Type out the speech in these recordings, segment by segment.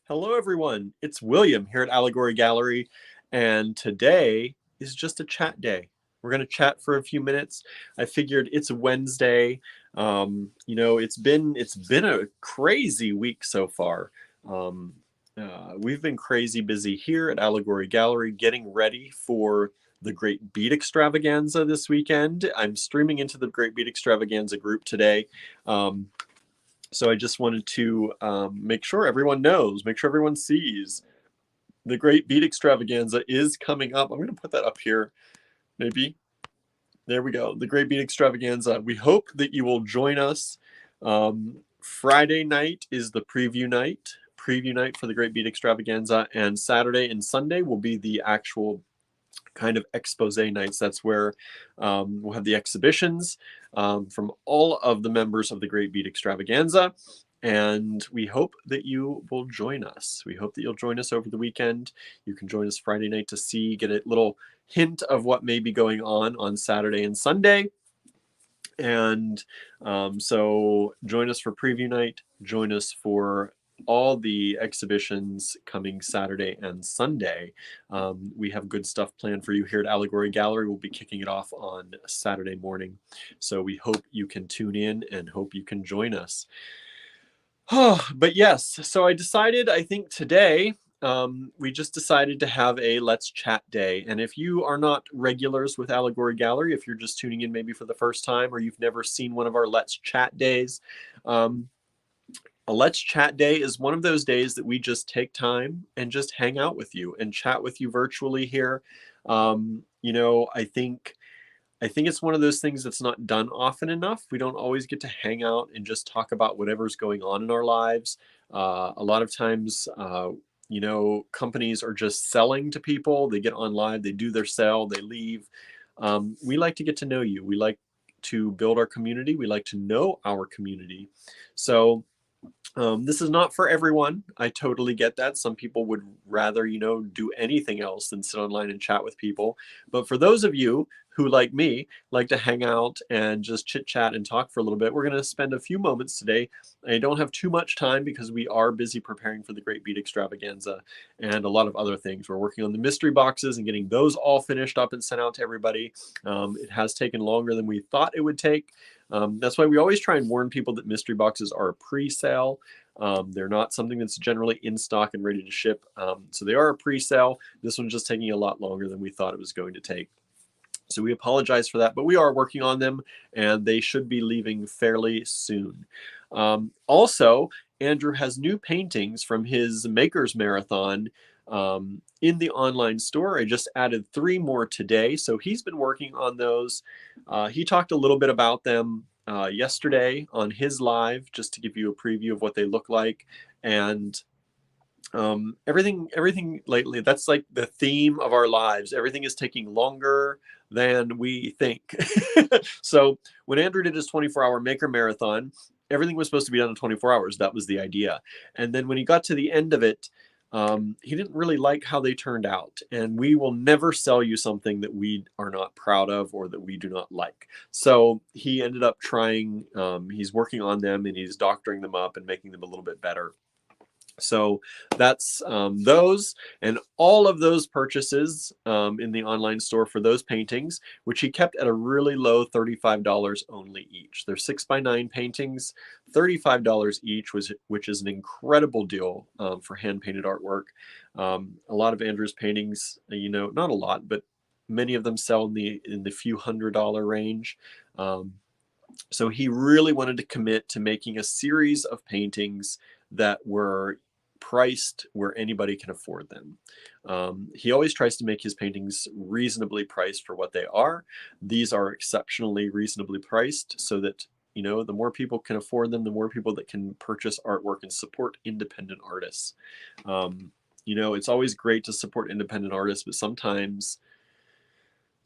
Hello, everyone. It's William here at Allegory Gallery, and today is just a chat day. We're going to chat for a few minutes. I figured it's Wednesday. It's been a crazy week so far. Um, we've been crazy busy here at Allegory Gallery getting ready for the Great Beat Extravaganza this weekend. I'm streaming into the Great Beat Extravaganza group today. So I just wanted to make sure everyone knows, make sure everyone sees. The Great Beat Extravaganza is coming up. I'm going to put that up here, maybe. There we go. The Great Beat Extravaganza. We hope that you will join us. Friday night is the preview night for the Great Beat Extravaganza, and Saturday and Sunday will be the actual kind of expose nights. That's where we'll have the exhibitions from all of the members of the Great Beat Extravaganza. And we hope that you will join us. We hope that you'll join us over the weekend. You can join us Friday night to get a little hint of what may be going on Saturday and Sunday. And so join us for preview night. Join us for all the exhibitions coming Saturday and Sunday. We have good stuff planned for you here at Allegory Gallery. We'll be kicking it off on Saturday morning. So we hope you can tune in and hope you can join us. But yes, so I think today, we just decided to have a Let's Chat Day. And if you are not regulars with Allegory Gallery, if you're just tuning in maybe for the first time, or you've never seen one of our Let's Chat Days, a Let's Chat Day is one of those days that we just take time and just hang out with you and chat with you virtually here. I think it's one of those things that's not done often enough. We don't always get to hang out and just talk about whatever's going on in our lives. A lot of times, companies are just selling to people. They get on live, they do their sell, they leave. We like to get to know you. We like to build our community. We like to know our community. So this is not for everyone. I totally get that. Some people would rather, do anything else than sit online and chat with people. But for those of you who, like me, like to hang out and just chit chat and talk for a little bit, we're going to spend a few moments today. I don't have too much time because we are busy preparing for the Great Beat Extravaganza and a lot of other things. We're working on the mystery boxes and getting those all finished up and sent out to everybody. It has taken longer than we thought it would take. That's why we always try and warn people that mystery boxes are a pre-sale. They're not something that's generally in stock and ready to ship. So they are a pre-sale. This one's just taking a lot longer than we thought it was going to take. So we apologize for that, but we are working on them and they should be leaving fairly soon. Also, Andrew has new paintings from his Makers Marathon in the online store. I just added 3 more today, so he's been working on those. He talked a little bit about them yesterday on his live, just to give you a preview of what they look like. And everything lately, that's like the theme of our lives. Everything is taking longer than we think. So when Andrew did his 24-hour Maker Marathon, everything was supposed to be done in 24 hours. That was the idea. And then when he got to the end of it, he didn't really like how they turned out. And we will never sell you something that we are not proud of or that we do not like. So he ended up trying, he's working on them and he's doctoring them up and making them a little bit better. So that's those, and all of those purchases in the online store for those paintings, which he kept at a really low $35 only each. They're 6x9 paintings, $35 each, which is an incredible deal for hand-painted artwork. A lot of Andrew's paintings, not a lot, but many of them sell in the few $100 range. So he really wanted to commit to making a series of paintings that were priced where anybody can afford them. He always tries to make his paintings reasonably priced for what they are. These are exceptionally reasonably priced so that, the more people can afford them, the more people that can purchase artwork and support independent artists. It's always great to support independent artists, but sometimes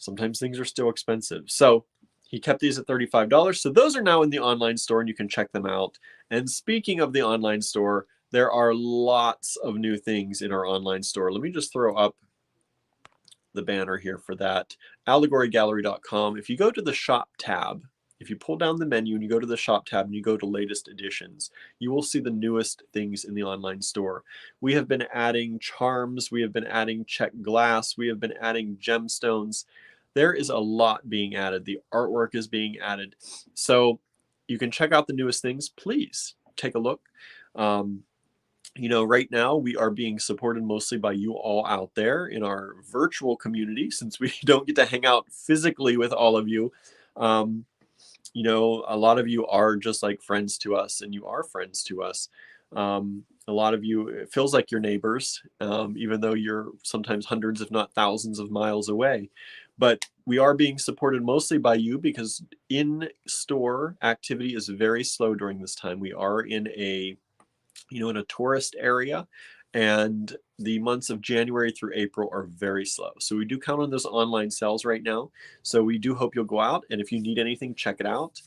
things are still expensive. So he kept these at $35. So those are now in the online store and you can check them out. And speaking of the online store, there are lots of new things in our online store. Let me just throw up the banner here for that. Allegorygallery.com. If you go to the shop tab, if you pull down the menu and you go to the shop tab and you go to latest editions, you will see the newest things in the online store. We have been adding charms, we have been adding check glass, we have been adding gemstones. There is a lot being added. The artwork is being added. So you can check out the newest things. Please take a look. You know, right now we are being supported mostly by you all out there in our virtual community, since we don't get to hang out physically with all of you. You know, a lot of you are just like friends to us, and you are friends to us. A lot of you, it feels like your neighbors, even though you're sometimes hundreds, if not thousands of miles away. But we are being supported mostly by you, because in-store activity is very slow during this time. We are in a, you know, in a tourist area, and the months of January through April are very slow. So we do count on those online sales right now. So we do hope you'll go out, and if you need anything, check it out.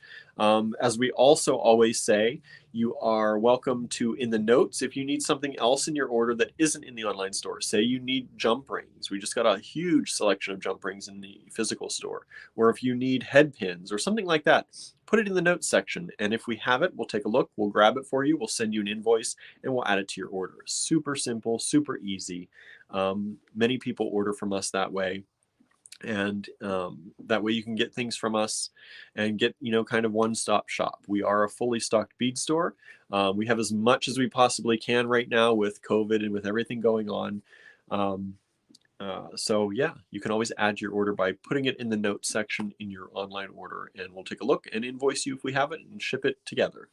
As we also always say, you are welcome to, in the notes, if you need something else in your order that isn't in the online store. Say you need jump rings. We just got a huge selection of jump rings in the physical store. Or if you need head pins or something like that, put it in the notes section. And if we have it, we'll take a look, we'll grab it for you, we'll send you an invoice, and we'll add it to your order. Super simple, super easy. Many people order from us that way. And that way you can get things from us and get, you know, kind of one-stop shop. We are a fully stocked bead store. We have as much as we possibly can right now with COVID and with everything going on. So yeah, you can always add your order by putting it in the notes section in your online order, and we'll take a look and invoice you if we have it and ship it together.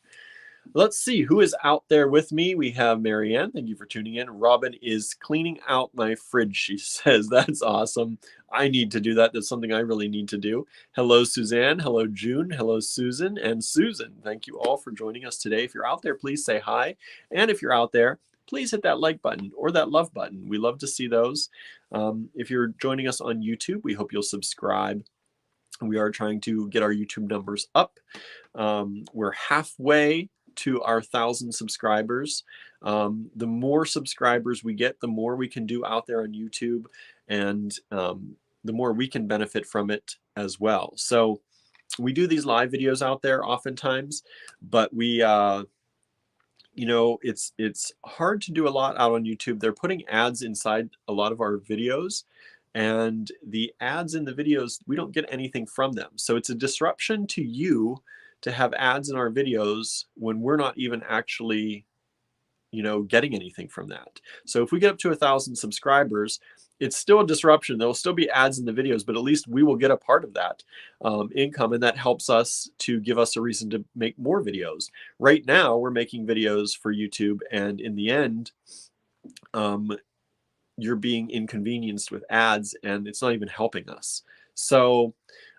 Let's see who is out there with me. We have Marianne. Thank you for tuning in. Robin is cleaning out my fridge, she says. That's awesome. I need to do that. That's something I really need to do. Hello, Suzanne. Hello, June. Hello, Susan. And Susan, thank you all for joining us today. If you're out there, please say hi. And if you're out there, please hit that like button or that love button. We love to see those. If you're joining us on YouTube, we hope you'll subscribe. We are trying to get our YouTube numbers up. We're halfway to our 1,000 subscribers. The more subscribers we get, the more we can do out there on YouTube, and the more we can benefit from it as well. So we do these live videos out there oftentimes, but we you know, it's hard to do a lot out on YouTube. They're putting ads inside a lot of our videos, and the ads in the videos, we don't get anything from them. So it's a disruption to you to have ads in our videos when we're not even actually, you know, getting anything from that. So if we get up to 1,000 subscribers, it's still a disruption. There'll still be ads in the videos, but at least we will get a part of that income, and that helps us to give us a reason to make more videos. Right now, we're making videos for YouTube, and in the end, you're being inconvenienced with ads, and it's not even helping us. So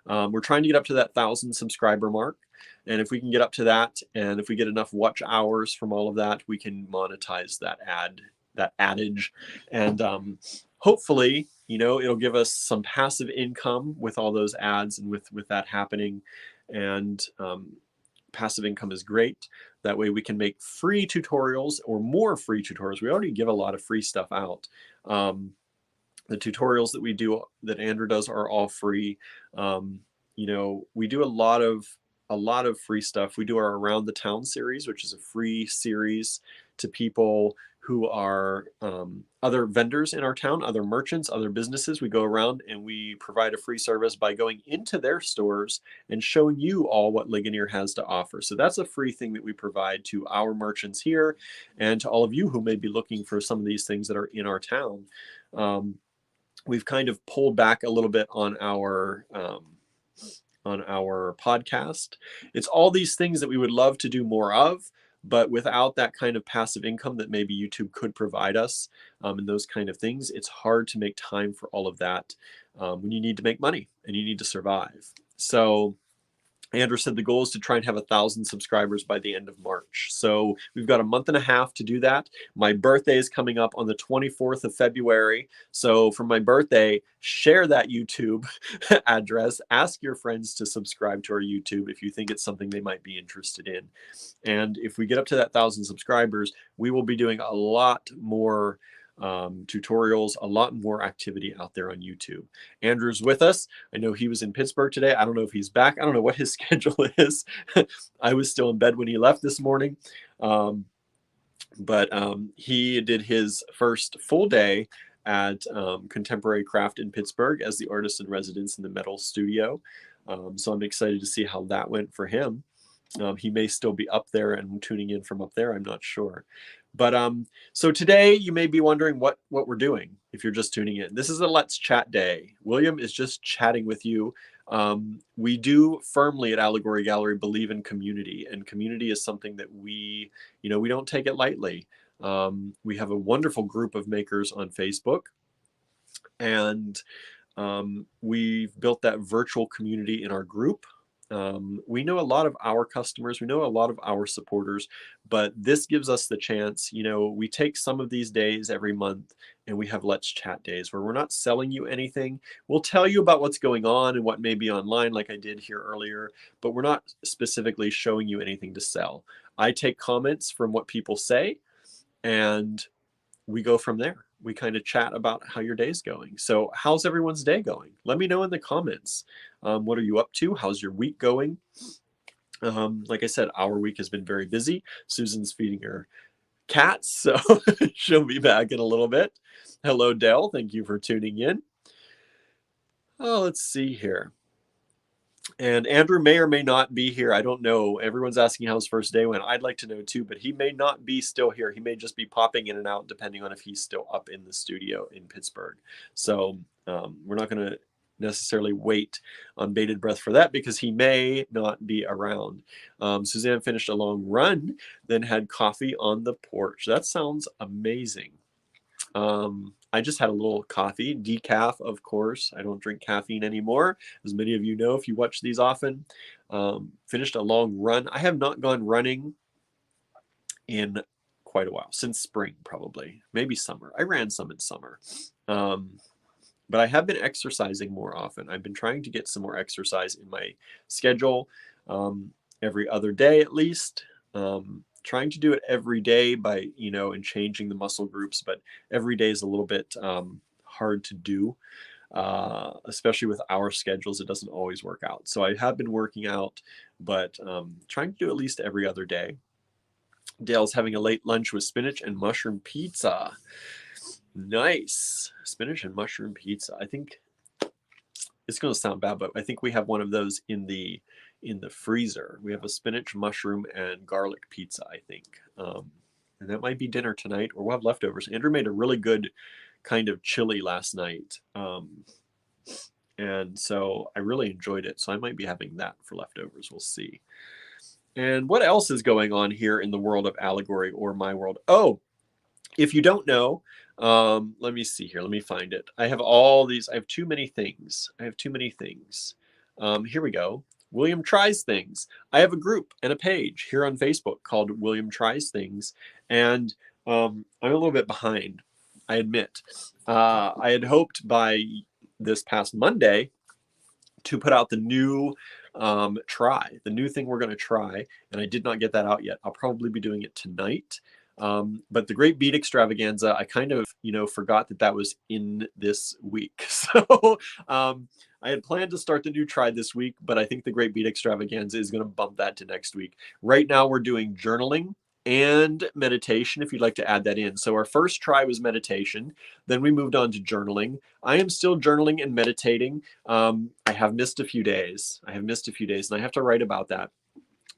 we're trying to get up to that 1,000 subscriber mark. And if we can get up to that, and if we get enough watch hours from all of that, we can monetize that adage. And hopefully, you know, it'll give us some passive income with all those ads and with that happening. And passive income is great. That way we can make free tutorials or more free tutorials. We already give a lot of free stuff out. The tutorials that we do, that Andrew does, are all free. You know, we do a lot of free stuff. We do our Around the Town series, which is a free series to people who are other vendors in our town, other merchants, other businesses. We go around and we provide a free service by going into their stores and showing you all what Ligonier has to offer. So that's a free thing that we provide to our merchants here, and to all of you who may be looking for some of these things that are in our town. We've kind of pulled back a little bit on our podcast. It's all these things that we would love to do more of, but without that kind of passive income that maybe YouTube could provide us, and those kind of things, it's hard to make time for all of that when you need to make money and you need to survive. So Andrew said the goal is to try and have 1,000 subscribers by the end of March. So we've got a month and a half to do that. My birthday is coming up on the 24th of February. So for my birthday, share that YouTube address. Ask your friends to subscribe to our YouTube if you think it's something they might be interested in. And if we get up to that 1,000 subscribers, we will be doing a lot more tutorials, a lot more activity out there on YouTube. Andrew's with us. I know he was in Pittsburgh today. I don't know if he's back. I don't know what his schedule is. I was still in bed when he left this morning. But he did his first full day at Contemporary Craft in Pittsburgh as the artist in residence in the metal studio. So I'm excited to see how that went for him. He may still be up there and tuning in from up there. I'm not sure. But so today you may be wondering what we're doing if you're just tuning in. This is a Let's Chat Day. William is just chatting with you. We do firmly at Allegory Gallery believe in community, and community is something that we don't take it lightly. We have a wonderful group of makers on Facebook, and we've built that virtual community in our group. We know a lot of our customers, we know a lot of our supporters, but this gives us the chance, we take some of these days every month and we have Let's Chat days where we're not selling you anything. We'll tell you about what's going on and what may be online like I did here earlier, but we're not specifically showing you anything to sell. I take comments from what people say and we go from there. We kind of chat about how your day's going. So how's everyone's day going? Let me know in the comments. What are you up to? How's your week going? Like I said, our week has been very busy. Susan's feeding her cats, so she'll be back in a little bit. Hello, Dell. Thank you for tuning in. Oh, let's see here. And Andrew may or may not be here. I don't know. Everyone's asking how his first day went. I'd like to know too, but he may not be still here. He may just be popping in and out depending on if he's still up in the studio in Pittsburgh. So we're not going to necessarily wait on bated breath for that because he may not be around. Suzanne finished a long run, then had coffee on the porch. That sounds amazing. I just had a little coffee, decaf, of course. I don't drink caffeine anymore, as many of you know if you watch these often. Finished a long run. I have not gone running in quite a while, since spring probably, maybe summer. I ran some in summer. But I have been exercising more often. I've been trying to get some more exercise in my schedule, every other day at least. Trying to do it every day by, and changing the muscle groups, but every day is a little bit hard to do, especially with our schedules. It doesn't always work out. So I have been working out, but trying to do at least every other day. Dale's having a late lunch with spinach and mushroom pizza. Nice. Spinach and mushroom pizza. I think it's going to sound bad, but I think we have one of those in the freezer. We have a spinach, mushroom, and garlic pizza, I think. And that might be dinner tonight, or we'll have leftovers. Andrew made a really good kind of chili last night. And so I really enjoyed it. So I might be having that for leftovers. We'll see. And what else is going on here in the world of Allegory or my world? Oh, if you don't know, let me see here. Let me find it. I have all these. I have too many things. Here we go. William Tries Things. I have a group and a page here on Facebook called William Tries Things. And I'm a little bit behind, I admit. I had hoped by this past Monday to put out the new the new thing we're going to try. And I did not get that out yet. I'll probably be doing it tonight. But the Great Bead Extravaganza, I kind of, forgot that was in this week. So I had planned to start the new try this week, but I think the Great Bead Extravaganza is going to bump that to next week. Right now we're doing journaling and meditation, if you'd like to add that in. So our first try was meditation. Then we moved on to journaling. I am still journaling and meditating. I have missed a few days. And I have to write about that.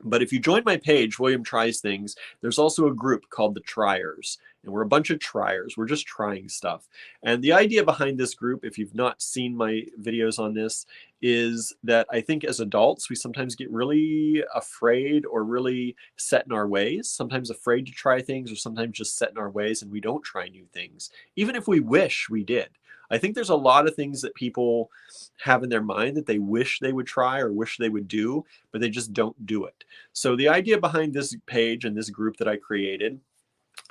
But if you join my page, William Tries Things, there's also a group called the Triers. And we're a bunch of triers. We're just trying stuff. And the idea behind this group, if you've not seen my videos on this, is that I think as adults, we sometimes get really afraid or really set in our ways, sometimes afraid to try things or sometimes just set in our ways and we don't try new things, even if we wish we did. I think there's a lot of things that people have in their mind that they wish they would try or wish they would do, but they just don't do it. So the idea behind this page and this group that I created,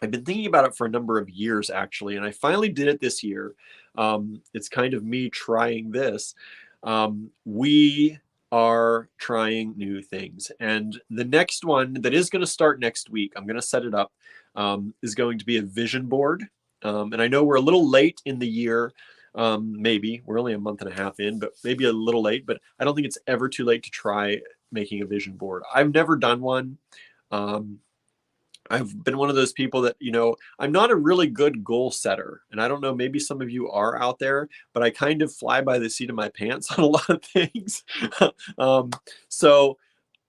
I've been thinking about it for a number of years, actually, and I finally did it this year. It's kind of me trying this. We are trying new things. And the next one that is going to start next week, I'm going to set it up, is going to be a vision board. And I know we're a little late in the year. Maybe we're only a month and a half in, but maybe a little late. But I don't think it's ever too late to try making a vision board. I've never done one. Um, I've been one of those people that, I'm not a really good goal setter. And I don't know, maybe some of you are out there, but I kind of fly by the seat of my pants on a lot of things. um, so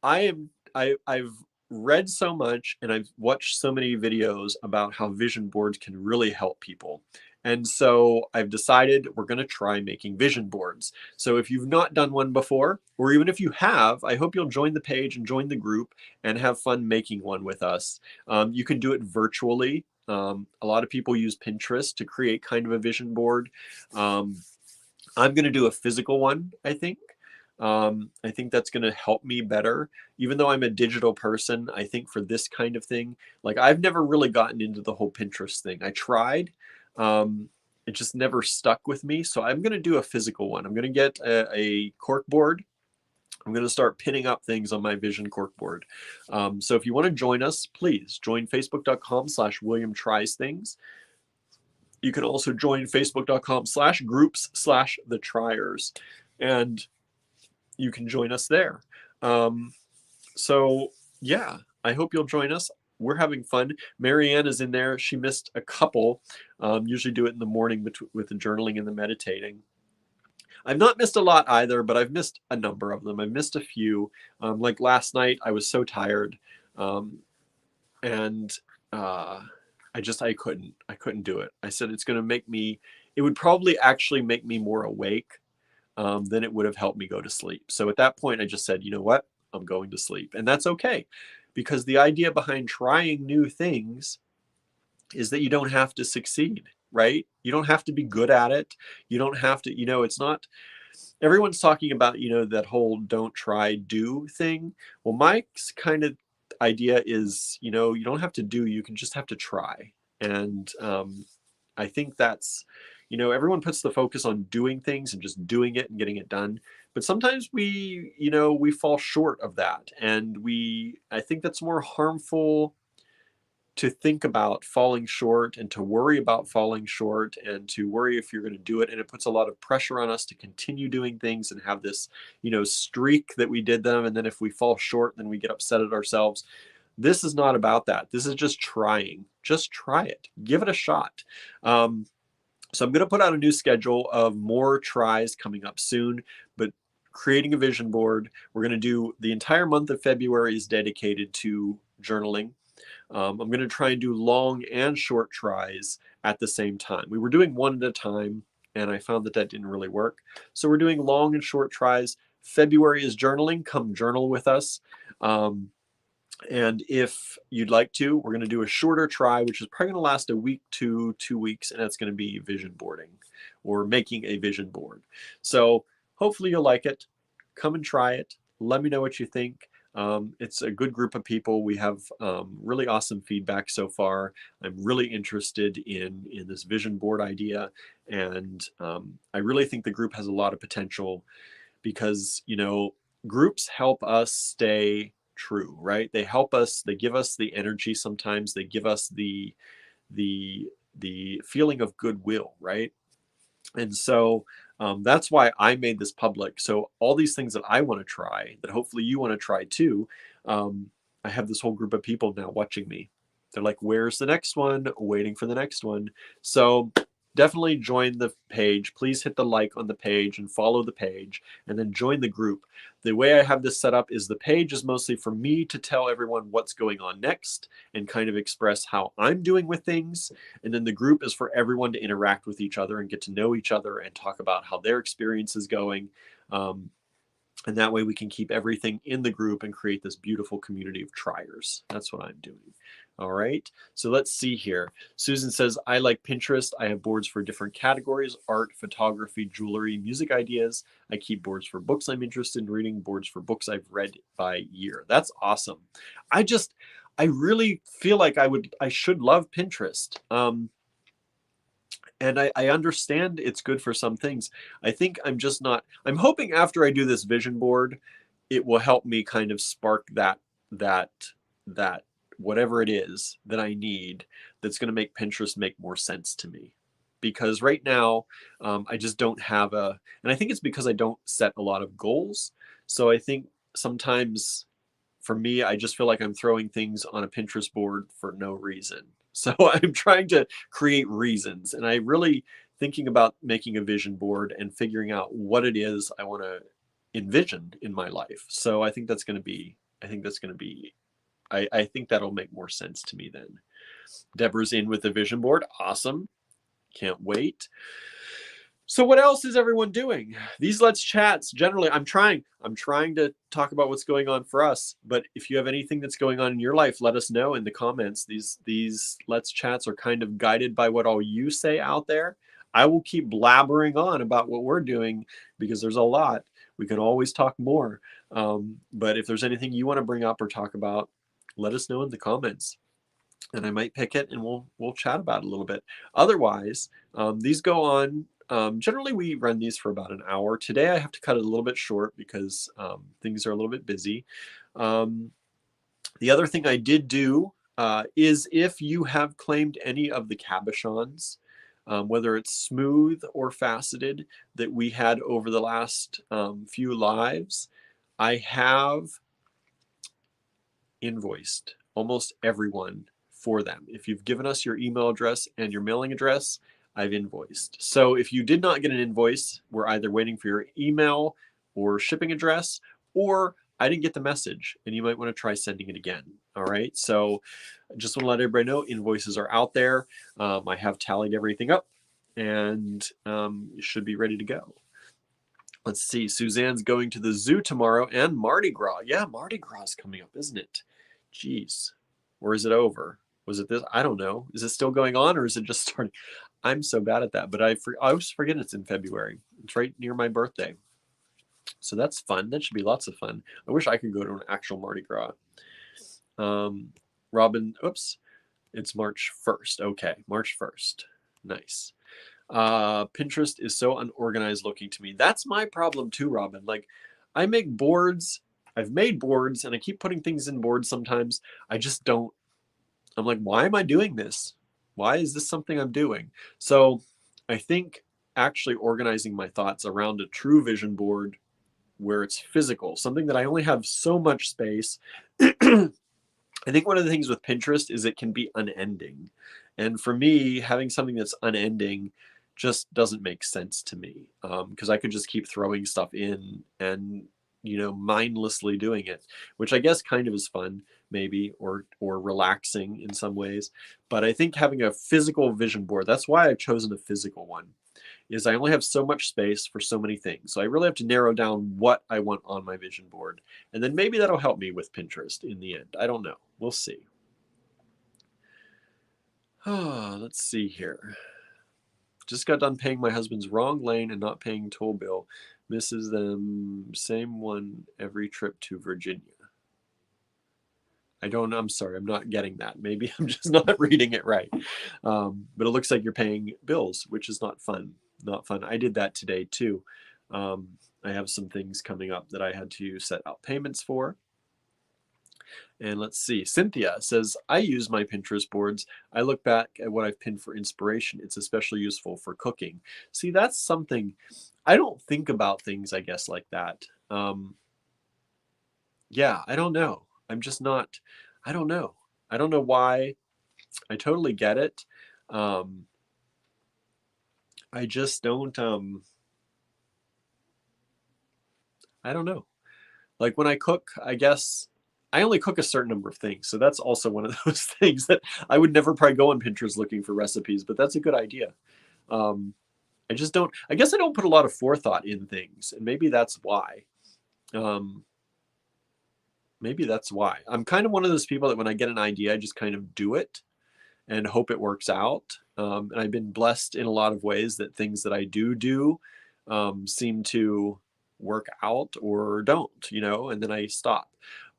I've read so much and I've watched so many videos about how vision boards can really help people. And so I've decided we're going to try making vision boards. So if you've not done one before, or even if you have, I hope you'll join the page and join the group and have fun making one with us. You can do it virtually. A lot of people use Pinterest to create kind of a vision board. I'm going to do a physical one, I think. I think that's going to help me better. Even though I'm a digital person, I think for this kind of thing, like I've never really gotten into the whole Pinterest thing. I tried. It just never stuck with me. So I'm going to do a physical one. I'm going to get a cork board. I'm going to start pinning up things on my vision cork board. So if you want to join us, please join facebook.com/William Tries Things. You can also join facebook.com/groups/the Triers. And you can join us there. So yeah, I hope you'll join us. We're having fun. Marianne is in there. She missed a couple. Usually do it in the morning with the journaling and the meditating. I've not missed a lot either, but I've missed a number of them. I've missed a few. Like last night, I was so tired, and I couldn't do it. I said it's going to make me. It would probably actually make me more awake than it would have helped me go to sleep. So at that point, I just said, you know what? I'm going to sleep. And that's okay. Because the idea behind trying new things is that you don't have to succeed, right? You don't have to be good at it. You don't have to, it's not, everyone's talking about, that whole don't try, do thing. Well, Mike's kind of idea is, you don't have to do, you can just have to try. And I think that's, everyone puts the focus on doing things and just doing it and getting it done. But sometimes we fall short of that. And I think that's more harmful to think about falling short and to worry about falling short and to worry if you're going to do it. And it puts a lot of pressure on us to continue doing things and have this, streak that we did them. And then if we fall short, then we get upset at ourselves. This is not about that. This is just trying. Just try it. Give it a shot. So I'm going to put out a new schedule of more tries coming up soon, but creating a vision board. We're going to do the entire month of February is dedicated to journaling. I'm going to try and do long and short tries at the same time. We were doing one at a time, and I found that didn't really work. So we're doing long and short tries. February is journaling. Come journal with us. And if you'd like to, we're going to do a shorter try, which is probably going to last a week to 2 weeks, and that's going to be vision boarding or making a vision board. So hopefully you'll like it. Come and try it. Let me know what you think. It's a good group of people. We have really awesome feedback so far. I'm really interested in this vision board idea, and I really think the group has a lot of potential because, groups help us stay true, right? They help us, they give us the energy sometimes, they give us the feeling of goodwill, right? And so that's why I made this public. So all these things that I want to try, that hopefully you want to try too, I have this whole group of people now watching me. They're like, where's the next one? Waiting for the next one. So definitely join the page. Please hit the like on the page and follow the page and then join the group. The way I have this set up is the page is mostly for me to tell everyone what's going on next and kind of express how I'm doing with things. And then the group is for everyone to interact with each other and get to know each other and talk about how their experience is going. And that way we can keep everything in the group and create this beautiful community of triers. That's what I'm doing. All right, so let's see here. Susan says, I like Pinterest. I have boards for different categories: art, photography, jewelry, music ideas. I keep boards for books I'm interested in reading, boards for books I've read by year. That's awesome. I really feel like I should love Pinterest. And I understand it's good for some things. I think I'm just not, I'm hoping after I do this vision board, it will help me kind of spark that whatever it is that I need that's going to make Pinterest make more sense to me. Because right now, I just don't have and I think it's because I don't set a lot of goals. So I think sometimes for me, I just feel like I'm throwing things on a Pinterest board for no reason. So I'm trying to create reasons, and I really thinking about making a vision board and figuring out what it is I want to envision in my life. So I think that's going to be, I think that'll make more sense to me then. Deborah's in with the vision board. Awesome. Can't wait. So what else is everyone doing? These Let's Chats, generally, I'm trying to talk about what's going on for us, but if you have anything that's going on in your life, let us know in the comments. These Let's Chats are kind of guided by what all you say out there. I will keep blabbering on about what we're doing because there's a lot. We can always talk more. But if there's anything you want to bring up or talk about, let us know in the comments. And I might pick it and we'll chat about it a little bit. Otherwise, these go on. Generally, we run these for about an hour. Today, I have to cut it a little bit short because things are a little bit busy. The other thing I did do is if you have claimed any of the cabochons, whether it's smooth or faceted, that we had over the last few lives, I have invoiced almost everyone for them. If you've given us your email address and your mailing address, I've invoiced. So if you did not get an invoice, we're either waiting for your email or shipping address, or I didn't get the message and you might want to try sending it again. All right. So I just want to let everybody know invoices are out there. I have tallied everything up and you should be ready to go. Let's see. Suzanne's going to the zoo tomorrow and Mardi Gras. Yeah, Mardi Gras is coming up, isn't it? Jeez. Or is it over? Was it this? I don't know. Is it still going on or is it just starting? I'm so bad at that, but I always forget it's in February. It's right near my birthday. So that's fun. That should be lots of fun. I wish I could go to an actual Mardi Gras. Robin, oops. It's March 1st. Okay, March 1st. Nice. Pinterest is so unorganized looking to me. That's my problem too, Robin. Like I make boards. I've made boards and I keep putting things in boards sometimes. I just don't. I'm like, why am I doing this? Why is this something I'm doing? So I think actually organizing my thoughts around a true vision board where it's physical, something that I only have so much space. I think one of the things with Pinterest is it can be unending. And for me, having something that's unending just doesn't make sense to me because I could just keep throwing stuff in and, mindlessly doing it, which I guess kind of is fun maybe or relaxing in some ways. But I think having a physical vision board, that's why I've chosen a physical one, is I only have so much space for so many things. So I really have to narrow down what I want on my vision board. And then maybe that'll help me with Pinterest in the end. I don't know. We'll see. Let's see here. Just got done paying my husband's wrong lane and not paying toll bill. Misses them. Same one every trip to Virginia. I'm sorry, I'm not getting that. Maybe I'm just not reading it right. But it looks like you're paying bills, which is not fun. Not fun. I did that today too. I have some things coming up that I had to set out payments for. And let's see. Cynthia says, I use my Pinterest boards. I look back at what I've pinned for inspiration. It's especially useful for cooking. See, that's something I don't think about things, I guess, like that. Yeah, I don't know. I'm just not, I don't know. I don't know why. I totally get it. I just don't, I don't know. Like when I cook, I guess I only cook a certain number of things. So that's also one of those things that I would never probably go on Pinterest looking for recipes, but that's a good idea. I just don't, I guess I don't put a lot of forethought in things. And maybe that's why. Maybe that's why. I'm kind of one of those people that when I get an idea, I just kind of do it and hope it works out. And I've been blessed in a lot of ways that things that I do seem to work out or don't, and then I stop.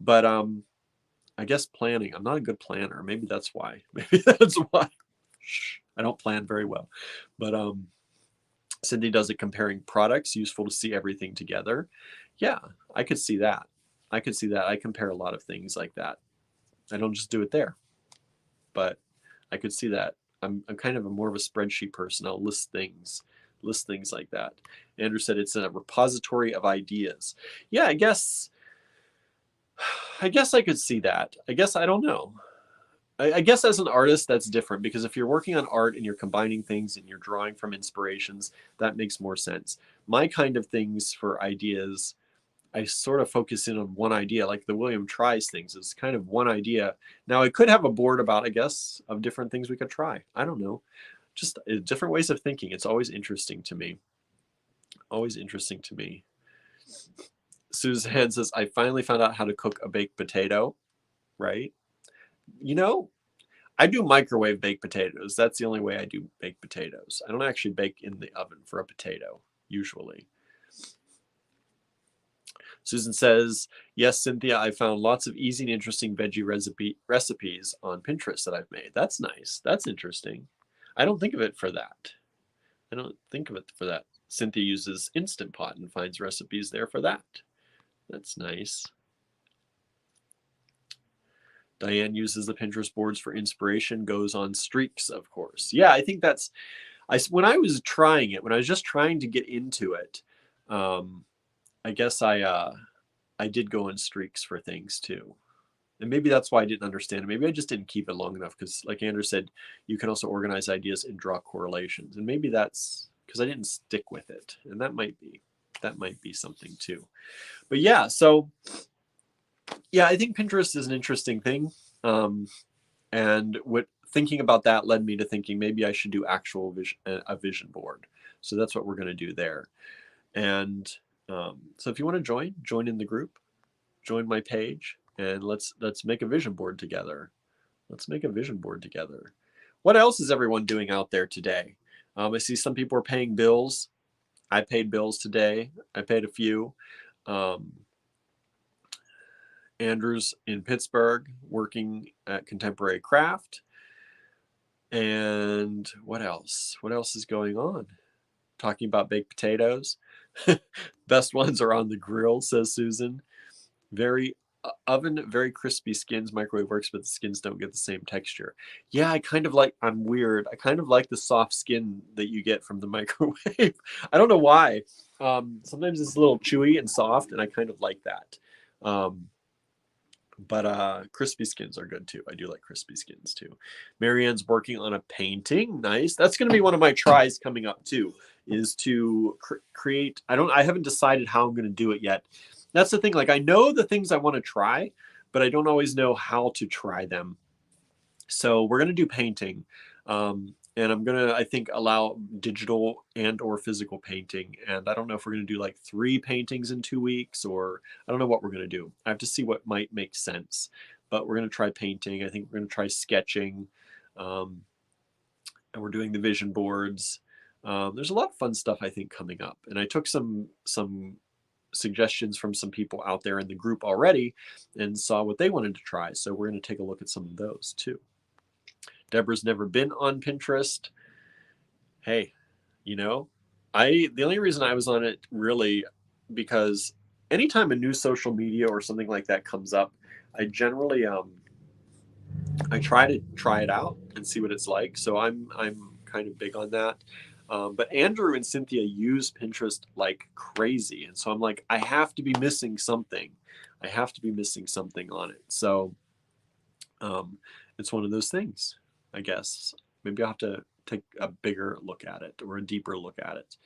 But I guess planning, I'm not a good planner. Maybe that's why. Maybe that's why. I don't plan very well. But Cindy does it comparing products, useful to see everything together. Yeah, I could see that. I could see that. I compare a lot of things like that. I don't just do it there. But I could see that. I'm kind of more of a spreadsheet person. I'll list things like that. Andrew said it's a repository of ideas. Yeah, I guess I could see that. I guess I don't know. I guess as an artist, that's different, because if you're working on art and you're combining things and you're drawing from inspirations, that makes more sense. My kind of things for ideas, I sort of focus in on one idea, like the William tries things. It's kind of one idea. Now I could have a board about, I guess, of different things we could try. I don't know. Just different ways of thinking. It's always interesting to me. Always interesting to me. Suzanne says, I finally found out how to cook a baked potato, right? You know, I do microwave baked potatoes. That's the only way I do baked potatoes. I don't actually bake in the oven for a potato, usually. Susan says, yes, Cynthia, I found lots of easy and interesting veggie recipes on Pinterest that I've made. That's nice. That's interesting. I don't think of it for that. I don't think of it for that. Cynthia uses Instant Pot and finds recipes there for that. That's nice. Diane uses the Pinterest boards for inspiration, goes on streaks, of course. Yeah, I think that's, when I was trying it, when I was just trying to get into it, I guess I did go on streaks for things too. And maybe that's why I didn't understand it. Maybe I just didn't keep it long enough, because like Andrew said, you can also organize ideas and draw correlations. And maybe that's because I didn't stick with it. And that might be something too. But yeah, so yeah, I think Pinterest is an interesting thing. And what thinking about that led me to thinking maybe I should do actual a vision board. So that's what we're going to do there. And so if you want to join in the group, join my page, and let's make a vision board together. Let's make a vision board together. What else is everyone doing out there today? I see some people are paying bills. I paid bills today. I paid a few. Andrew's in Pittsburgh working at Contemporary Craft. And what else? What else is going on? Talking about baked potatoes. Best ones are on the grill, says Susan. Very very crispy skins. Microwave works, but the skins don't get the same texture. Yeah, I'm weird. I kind of like the soft skin that you get from the microwave. I don't know why. Sometimes it's a little chewy and soft, and I kind of like that. But crispy skins are good too. I do like crispy skins too. Marianne's working on a painting. Nice. That's going to be one of my tries coming up too, is to create. I haven't decided how I'm going to do it yet. That's the thing. Like, I know the things I want to try, but I don't always know how to try them. So we're going to do painting. And I'm going to, I think, allow digital and or physical painting. And I don't know if we're going to do like 3 paintings in 2 weeks, or I don't know what we're going to do. I have to see what might make sense. But we're going to try painting. I think we're going to try sketching. And we're doing the vision boards. There's a lot of fun stuff, I think, coming up. And I took some suggestions from some people out there in the group already and saw what they wanted to try. So we're going to take a look at some of those too. Deborah's never been on Pinterest. Hey, the only reason I was on it really because anytime a new social media or something like that comes up, I generally I try it out and see what it's like. So I'm kind of big on that. But Andrew and Cynthia use Pinterest like crazy. And so I'm like, I have to be missing something. I have to be missing something on it. So it's one of those things, I guess. Maybe I'll have to take a bigger look at it, or a deeper look at it.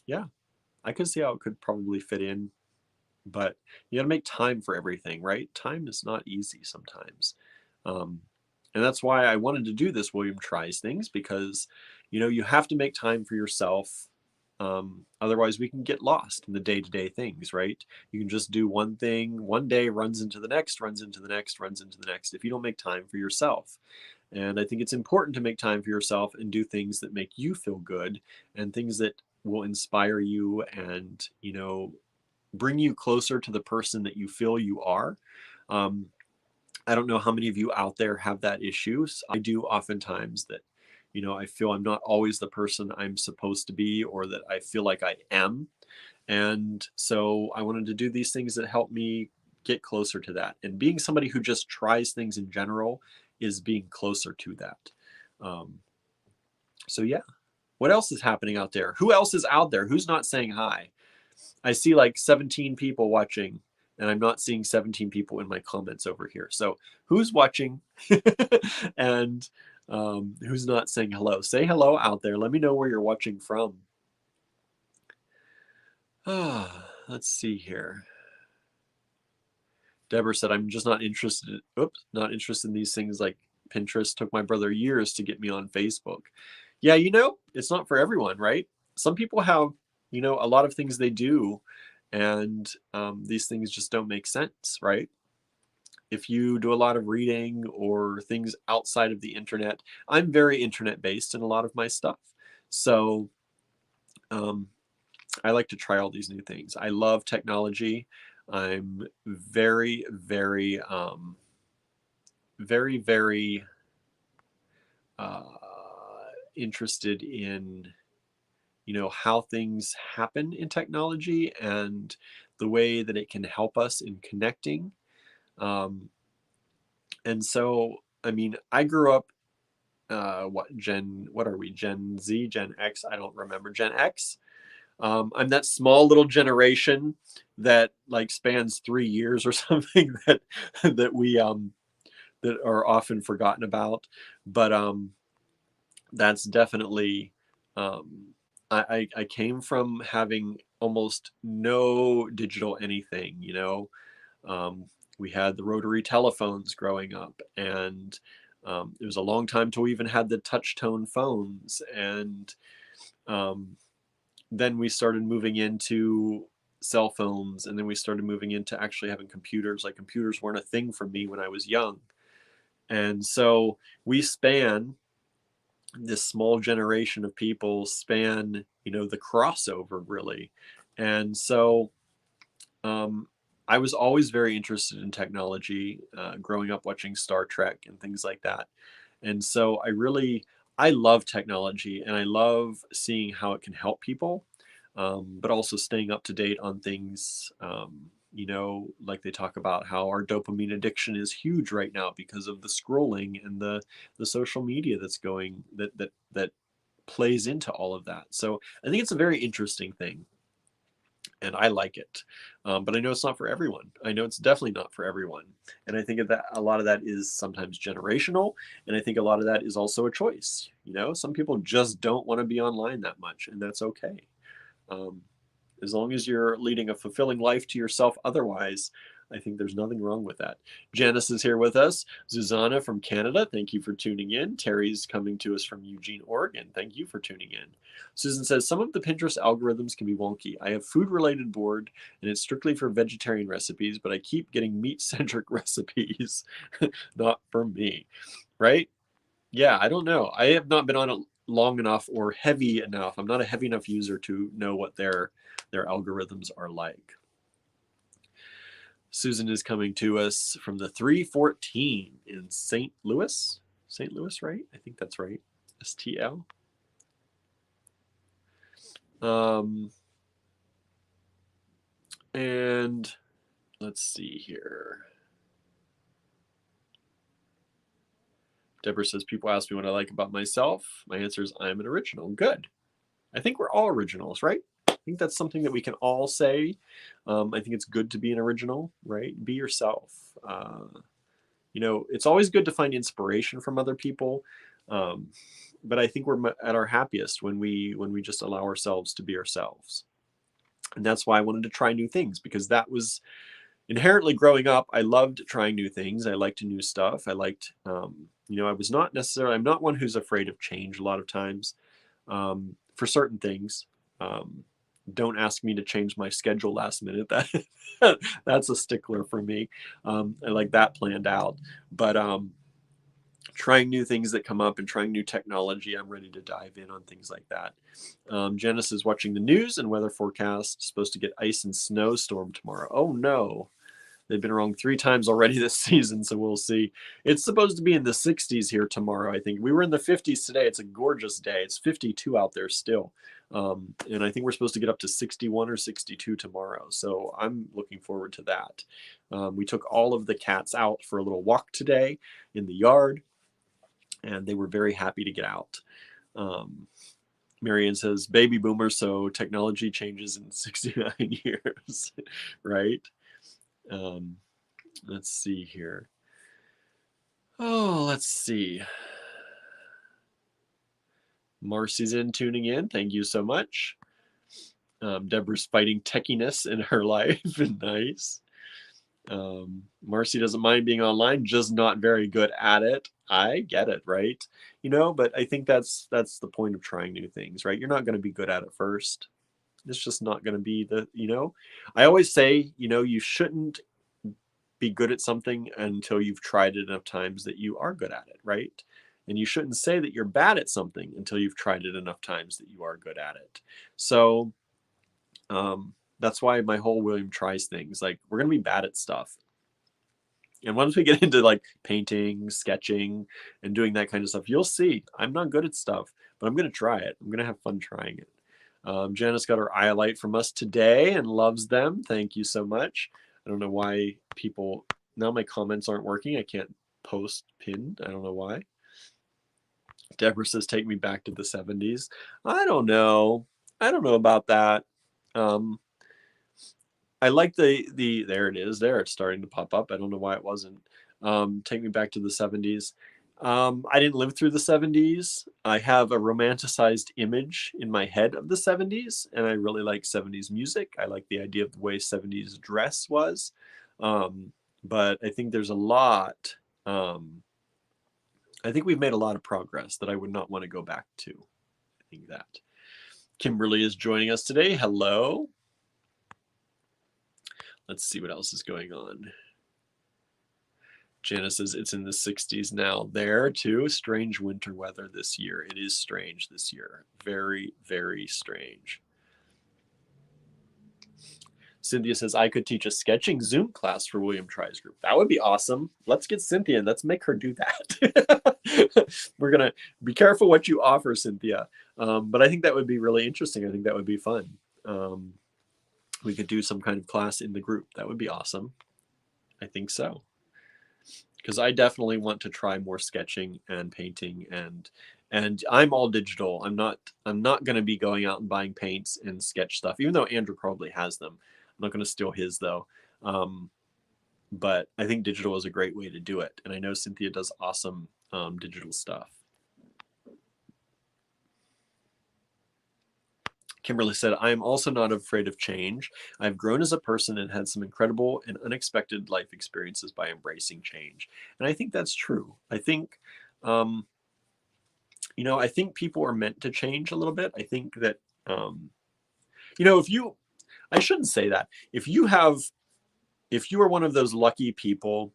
Yeah, I could see how it could probably fit in. But you got to make time for everything, right? Time is not easy sometimes. And that's why I wanted to do this William Tries Things, because, you have to make time for yourself. Otherwise, we can get lost in the day-to-day things, right? You can just do one thing. One day runs into the next, runs into the next, runs into the next, if you don't make time for yourself. And I think it's important to make time for yourself and do things that make you feel good, and things that will inspire you and, bring you closer to the person that you feel you are. I don't know how many of you out there have that issue. I do oftentimes that, I feel I'm not always the person I'm supposed to be, or that I feel like I am. And so I wanted to do these things that help me get closer to that. And being somebody who just tries things in general is being closer to that. So yeah, what else is happening out there? Who else is out there? Who's not saying hi? I see like 17 people watching, and I'm not seeing 17 people in my comments over here. So who's watching and who's not saying hello? Say hello out there. Let me know where you're watching from. Let's see here. Deborah said, I'm just not interested. Not interested in these things like Pinterest. Took my brother years to get me on Facebook. Yeah, it's not for everyone, right? Some people have, a lot of things they do, and these things just don't make sense, right? If you do a lot of reading or things outside of the internet, I'm very internet based in a lot of my stuff. So I like to try all these new things. I love technology. I'm very, very, very, very interested in, how things happen in technology and the way that it can help us in connecting. And so, I mean, I grew up, what are we? Gen Z, Gen X? I don't remember. Gen X. I'm that small little generation that like spans 3 years or something that we that are often forgotten about. But that's definitely I came from having almost no digital anything. We had the rotary telephones growing up, and it was a long time till we even had the touch tone phones, and then we started moving into cell phones, and then we started moving into actually having computers. Like, computers weren't a thing for me when I was young. And so we span this small generation of people, the crossover, really. And so I was always very interested in technology, growing up watching Star Trek and things like that. And so I love technology, and I love seeing how it can help people, but also staying up to date on things. Like they talk about how our dopamine addiction is huge right now because of the scrolling and the social media that plays into all of that. So I think it's a very interesting thing, and I like it. But I know it's not for everyone. I know it's definitely not for everyone. And I think that a lot of that is sometimes generational. And I think a lot of that is also a choice. Some people just don't want to be online that much, and that's okay. As long as you're leading a fulfilling life to yourself otherwise, I think there's nothing wrong with that. Janice is here with us. Susanna from Canada, thank you for tuning in. Terry's coming to us from Eugene, Oregon. Thank you for tuning in. Susan says, some of the Pinterest algorithms can be wonky. I have food-related board, and it's strictly for vegetarian recipes, but I keep getting meat-centric recipes. Not for me, right? Yeah, I don't know. I have not been on it long enough or heavy enough. I'm not a heavy enough user to know what their algorithms are like. Susan is coming to us from the 314 in St. Louis. St. Louis, right? I think that's right. STL. And let's see here. Deborah says, people ask me what I like about myself. My answer is, I'm an original. Good. I think we're all originals, right? I think that's something that we can all say. I think it's good to be an original, right? Be yourself. It's always good to find inspiration from other people. But I think we're at our happiest when we just allow ourselves to be ourselves. And that's why I wanted to try new things, because that was inherently growing up. I loved trying new things. I liked new stuff. I liked, I'm not one who's afraid of change a lot of times. For certain things, don't ask me to change my schedule last minute. That's a stickler for me. I like that planned out. But trying new things that come up and trying new technology, I'm ready to dive in on things like that. Janice is watching the news and weather forecast. Supposed to get ice and snowstorm tomorrow. Oh no. They've been wrong 3 times already this season, so we'll see. It's supposed to be in the 60s here tomorrow, I think. We were in the 50s today. It's a gorgeous day. It's 52 out there still. And I think we're supposed to get up to 61 or 62 tomorrow. So I'm looking forward to that. We took all of the cats out for a little walk today in the yard. and they were very happy to get out. Marianne says, baby boomer, so technology changes in 69 years, right? Let's see here. Oh, let's see. Marcy's tuning in. Thank you so much. Deborah's fighting techiness in her life. Nice. Marcy doesn't mind being online, just not very good at it. I get it, right? But I think that's the point of trying new things, right? You're not going to be good at it first. It's just not going to be I always say, you shouldn't be good at something until you've tried it enough times that you are good at it, right? And you shouldn't say that you're bad at something until you've tried it enough times that you are good at it. So that's why my whole William tries things. Like, we're going to be bad at stuff. And once we get into like painting, sketching, and doing that kind of stuff, you'll see I'm not good at stuff, but I'm going to try it. I'm going to have fun trying it. Janice got her highlight from us today and loves them. Thank you so much. I don't know why now my comments aren't working. I can't post pinned. I don't know why. Deborah says, take me back to the 70s. I don't know about that. I like the there it is. There, it's starting to pop up. I don't know why it wasn't. Take me back to the 70s. I didn't live through the 70s. I have a romanticized image in my head of the 70s, and I really like 70s music. I like the idea of the way 70s dress was. But I think there's a lot. I think we've made a lot of progress that I would not want to go back to. I think that. Kimberly is joining us today. Hello. Let's see what else is going on. Janice says it's in the 60s now. There too. Strange winter weather this year. It is strange this year. Very, very strange. Cynthia says, I could teach a sketching Zoom class for William Tries Group. That would be awesome. Let's get Cynthia and let's make her do that. We're going to be careful what you offer, Cynthia. But I think that would be really interesting. I think that would be fun. We could do some kind of class in the group. That would be awesome. I think so. Because I definitely want to try more sketching and painting, and I'm all digital. I'm not going to be going out and buying paints and sketch stuff, even though Andrew probably has them. I'm not going to steal his though. But I think digital is a great way to do it. And I know Cynthia does awesome digital stuff. Kimberly said, I am also not afraid of change. I've grown as a person and had some incredible and unexpected life experiences by embracing change. And I think that's true. I think, I think people are meant to change a little bit. I think that, I shouldn't say that. If you are one of those lucky people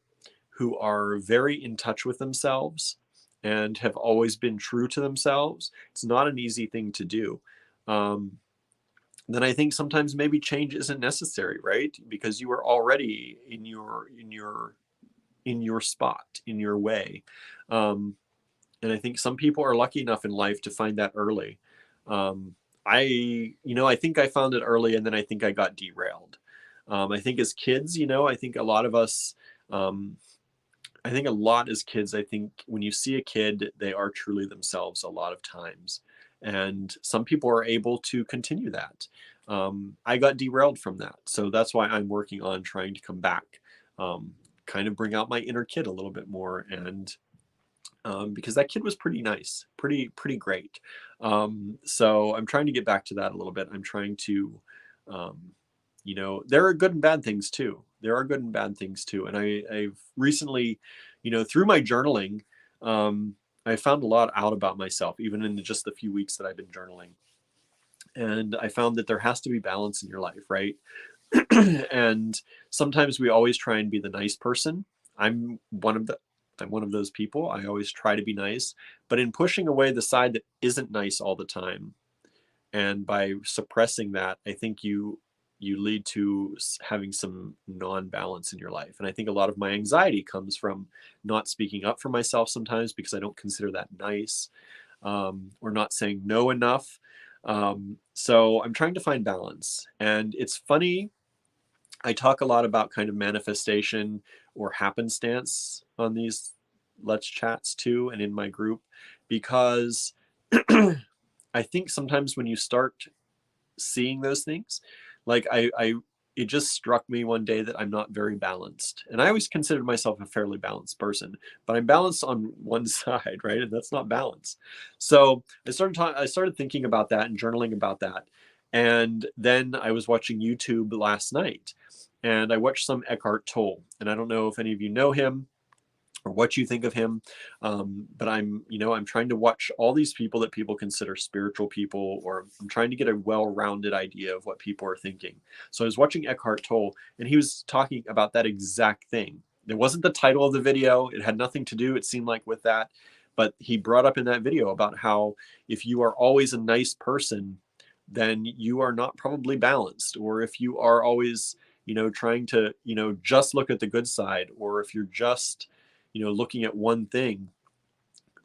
who are very in touch with themselves and have always been true to themselves, it's not an easy thing to do. Then I think sometimes maybe change isn't necessary, right? Because you are already in your spot, in your way. And I think some people are lucky enough in life to find that early. I think I found it early, and then I think I got derailed. I think as kids, I think a lot of us, I think a lot as kids, I think when you see a kid, they are truly themselves a lot of times. And some people are able to continue that. I got derailed from that. So that's why I'm working on trying to come back, kind of bring out my inner kid a little bit more. And because that kid was pretty nice, pretty great. So I'm trying to get back to that a little bit. I'm trying to, there are good and bad things too. And I've recently, through my journaling, I found a lot out about myself, even in just the few weeks that I've been journaling. And I found that there has to be balance in your life, right? And sometimes we always try and be the nice person. I'm one of those people. I always try to be nice, but in pushing away the side that isn't nice all the time, and by suppressing that, I think you lead to having some non-balance in your life. And I think a lot of my anxiety comes from not speaking up for myself sometimes because I don't consider that nice, or not saying no enough. So I'm trying to find balance. And it's funny, I talk a lot about kind of manifestation or happenstance on these Let's Chats too, and in my group, because I think sometimes when you start seeing those things, like it just struck me one day that I'm not very balanced. And I always considered myself a fairly balanced person, but I'm balanced on one side, right? And that's not balance. So I started thinking about that and journaling about that. And then I was watching YouTube last night, and I watched some Eckhart Tolle. And I don't know if any of you know him or what you think of him. But I'm trying to watch all these people that people consider spiritual people, or I'm trying to get a well-rounded idea of what people are thinking. So I was watching Eckhart Tolle, and he was talking about that exact thing. It wasn't the title of the video. It had nothing to do, it seemed like, with that. But he brought up in that video about how if you are always a nice person, then you are not probably balanced. Or if you are always, trying to, just look at the good side, or if you're just, looking at one thing.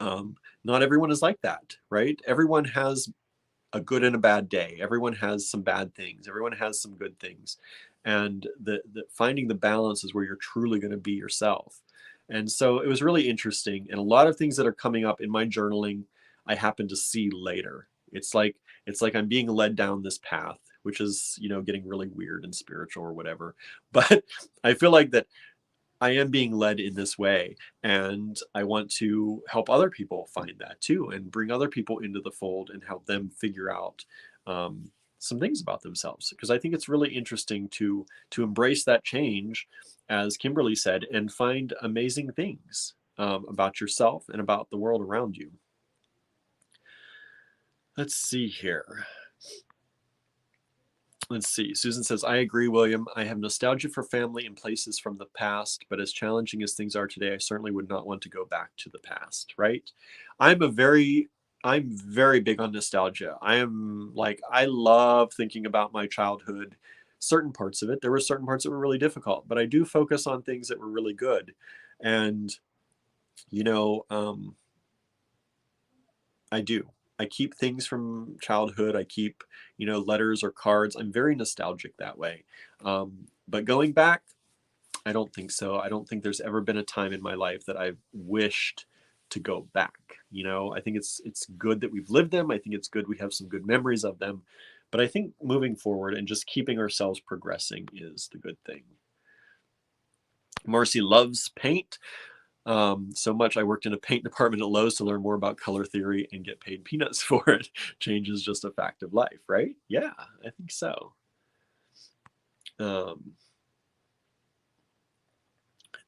Not everyone is like that, right? Everyone has a good and a bad day. Everyone has some bad things. Everyone has some good things. And the finding the balance is where you're truly going to be yourself. And so it was really interesting. And a lot of things that are coming up in my journaling, I happen to see later. It's like I'm being led down this path, which is, getting really weird and spiritual or whatever. But I feel like that I am being led in this way, and I want to help other people find that too, and bring other people into the fold and help them figure out some things about themselves. Because I think it's really interesting to embrace that change, as Kimberly said, and find amazing things about yourself and about the world around you. Let's see here. Let's see. Susan says, I agree, William. I have nostalgia for family and places from the past, but as challenging as things are today, I certainly would not want to go back to the past, right? I'm very big on nostalgia. I love thinking about my childhood, certain parts of it. There were certain parts that were really difficult, but I do focus on things that were really good. And, I do. I keep things from childhood. I keep, letters or cards. I'm very nostalgic that way. But going back, I don't think so. I don't think there's ever been a time in my life that I've wished to go back. I think it's good that we've lived them. I think it's good we have some good memories of them. But I think moving forward and just keeping ourselves progressing is the good thing. Marcy loves paint. So much. I worked in a paint department at Lowe's to learn more about color theory and get paid peanuts for it. Change is just a fact of life, right? Yeah, I think so.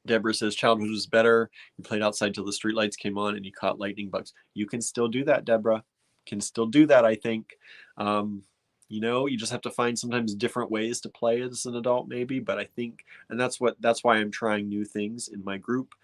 Deborah says childhood was better. You played outside till the streetlights came on and you caught lightning bugs. You can still do that, Deborah. Can still do that, I think. You just have to find sometimes different ways to play as an adult, maybe. But I think, and that's why I'm trying new things in my group,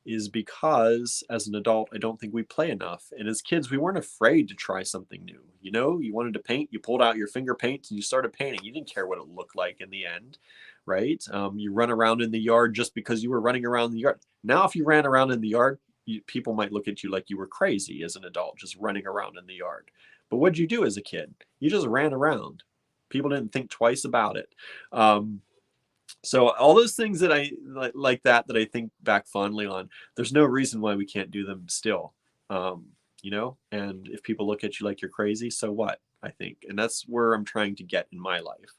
is because as an adult, I don't think we play enough. And as kids, we weren't afraid to try something new. You wanted to paint, you pulled out your finger paint and you started painting. You didn't care what it looked like in the end, right? You run around in the yard just because you were running around the yard. Now, if you ran around in the yard, people might look at you like you were crazy as an adult, just running around in the yard. But what'd you do as a kid? You just ran around. People didn't think twice about it. So all those things that I like that I think back fondly on, there's no reason why we can't do them still, and if people look at you like you're crazy, so what, I think. And that's where I'm trying to get in my life.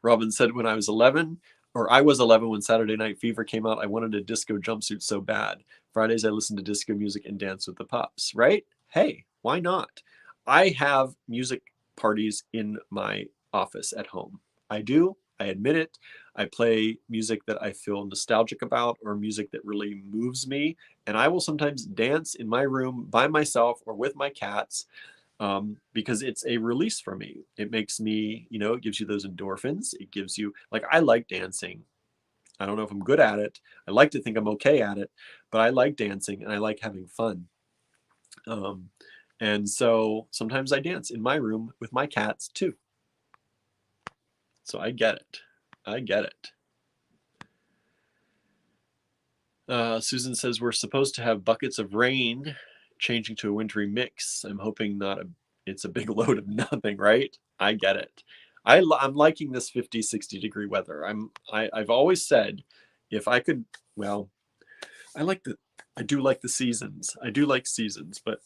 Robin said, when I was 11 when Saturday Night Fever came out, I wanted a disco jumpsuit so bad. Fridays, I listened to disco music and dance with the pups, right? Hey, why not? I have music parties in my office at home. I do. I admit it. I play music that I feel nostalgic about, or music that really moves me. And I will sometimes dance in my room by myself or with my cats, because it's a release for me. It makes me, it gives you those endorphins. It gives you, I like dancing. I don't know if I'm good at it. I like to think I'm okay at it, but I like dancing and I like having fun. And so sometimes I dance in my room with my cats too. So I get it. I get it. Susan says, we're supposed to have buckets of rain changing to a wintry mix. I'm hoping it's a big load of nothing, right? I get it. I'm liking this 50, 60 degree weather. I've always said, if I could, well, I do like the seasons. I do like seasons, but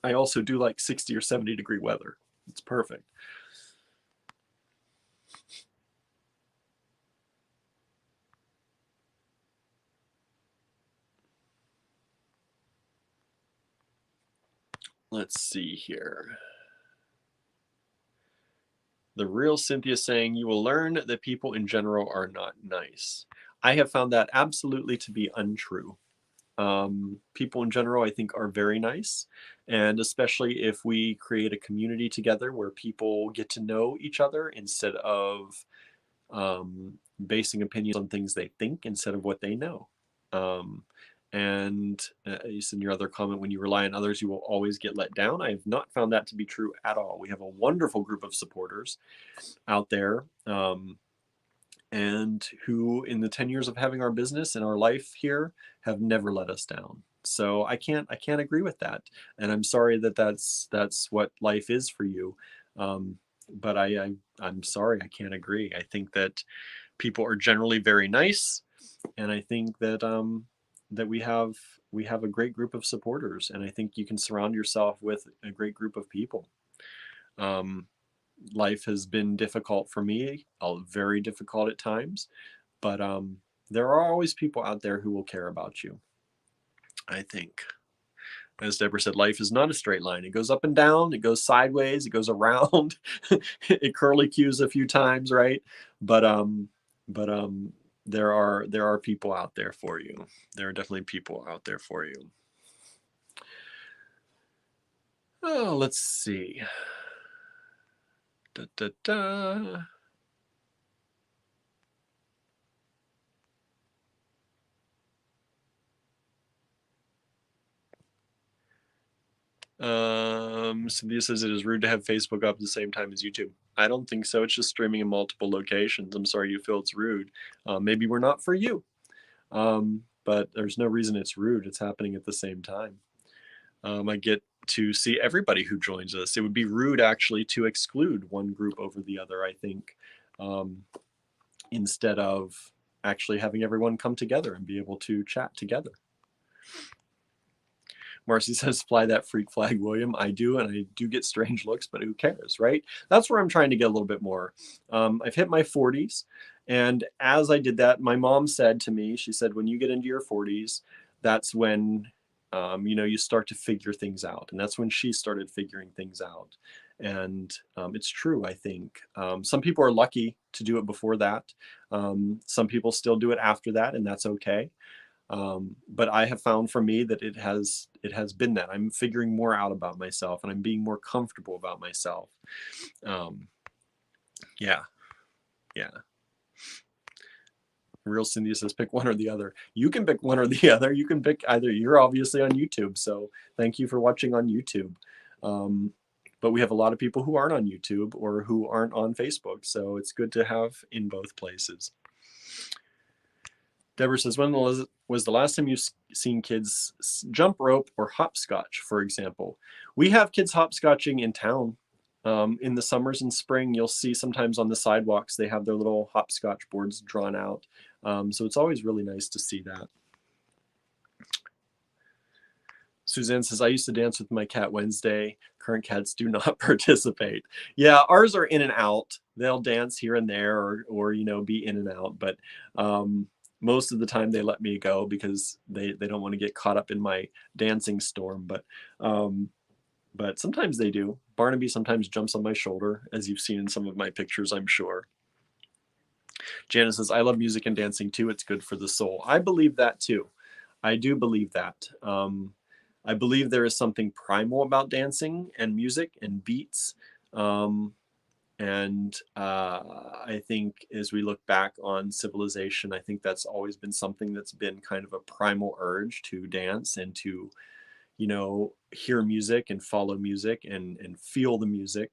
I also do like 60 or 70-degree weather. It's perfect. Let's see here. The real Cynthia saying, you will learn that people in general are not nice. I have found that absolutely to be untrue. People in general, I think, are very nice. And especially if we create a community together where people get to know each other instead of basing opinions on things they think instead of what they know. And you said in your other comment, when you rely on others, you will always get let down. I have not found that to be true at all. We have a wonderful group of supporters out there, and who, in the 10 years of having our business and our life here, have never let us down. So I can't agree with that, and I'm sorry that that's what life is for you. But I'm sorry, I can't agree. I think that people are generally very nice, and I think that that we have a great group of supporters, and I think you can surround yourself with a great group of people. Life has been difficult for me, very difficult at times, but there are always people out there who will care about you. I think, as Deborah said, life is not a straight line. It goes up and down, it goes sideways, it goes around, it curly cues a few times, right? But but there are people out there for you. There are definitely people out there for you. Oh, let's see. Da, da, da. Cynthia says it is rude to have Facebook up at the same time as YouTube. I don't think so. It's just streaming in multiple locations. I'm sorry you feel it's rude. Maybe we're not for you. But there's no reason it's rude. It's happening at the same time. I get to see everybody who joins us. It would be rude actually to exclude one group over the other, I think, instead of actually having everyone come together and be able to chat together. Marcy says, fly that freak flag, William. I do, and I do get strange looks, but who cares, right? That's where I'm trying to get a little bit more. I've hit my 40s, and as I did that, my mom said to me, she said, when you get into your 40s, that's when, you start to figure things out. And that's when she started figuring things out. And it's true, I think. Some people are lucky to do it before that. Some people still do it after that, and that's okay. But I have found for me that it has been that I'm figuring more out about myself, and I'm being more comfortable about myself. Yeah. Real Cindy says, pick one or the other. You can pick one or the other. You can pick either. You're obviously on YouTube, so thank you for watching on YouTube. But we have a lot of people who aren't on YouTube or who aren't on Facebook, so it's good to have in both places. Deborah says, when was the last time you've seen kids jump rope or hopscotch, for example? We have kids hopscotching in town. In the summers and spring, you'll see sometimes on the sidewalks, they have their little hopscotch boards drawn out. So it's always really nice to see that. Suzanne says, I used to dance with my cat Wednesday. Current cats do not participate. Yeah, ours are in and out. They'll dance here and there or be in and out. But most of the time they let me go because they don't want to get caught up in my dancing storm. But sometimes they do. Barnaby sometimes jumps on my shoulder, as you've seen in some of my pictures, I'm sure. Janice says, I love music and dancing too. It's good for the soul. I believe that too. I do believe that. I believe there is something primal about dancing and music and beats. And I think as we look back on civilization, I think that's always been something that's been kind of a primal urge to dance and to, hear music and follow music and feel the music.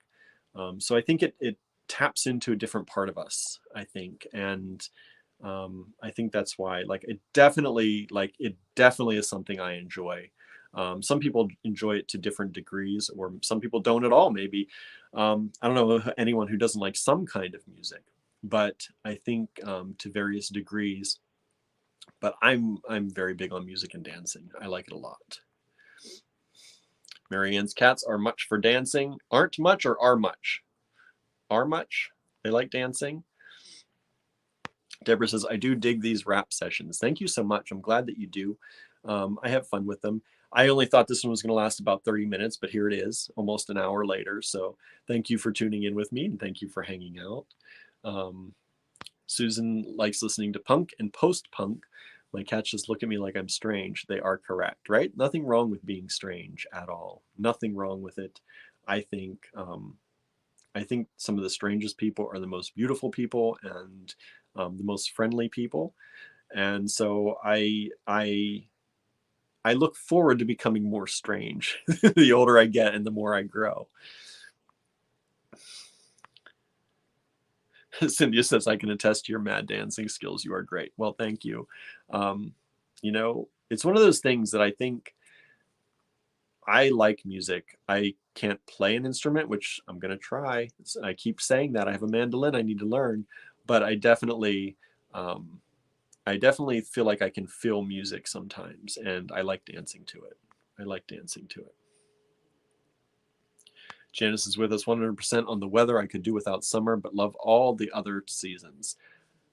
So I think it taps into a different part of us, I think. And I think that's why, it definitely is something I enjoy. Some people enjoy it to different degrees, or some people don't at all, maybe. I don't know anyone who doesn't like some kind of music, but I think to various degrees. But I'm very big on music and dancing. I like it a lot. Marianne's cats are much for dancing. Aren't much or are much? Are much. They like dancing. Deborah says, I do dig these rap sessions. Thank you so much. I'm glad that you do. I have fun with them. I only thought this one was going to last about 30 minutes, but here it is, almost an hour later. So thank you for tuning in with me, and thank you for hanging out. Susan likes listening to punk and post-punk. My cats just look at me like I'm strange. They are correct, right? Nothing wrong with being strange at all. Nothing wrong with it. I think some of the strangest people are the most beautiful people and the most friendly people. And so I look forward to becoming more strange the older I get and the more I grow. Cynthia says, I can attest to your mad dancing skills. You are great. Well, thank you. You know, it's one of those things that I think I like music. I can't play an instrument, which I'm going to try. I keep saying that. I have a mandolin I need to learn, but I definitely feel like I can feel music sometimes, and I like dancing to it. I like dancing to it. Janice is with us 100% on the weather. I could do without summer, but love all the other seasons.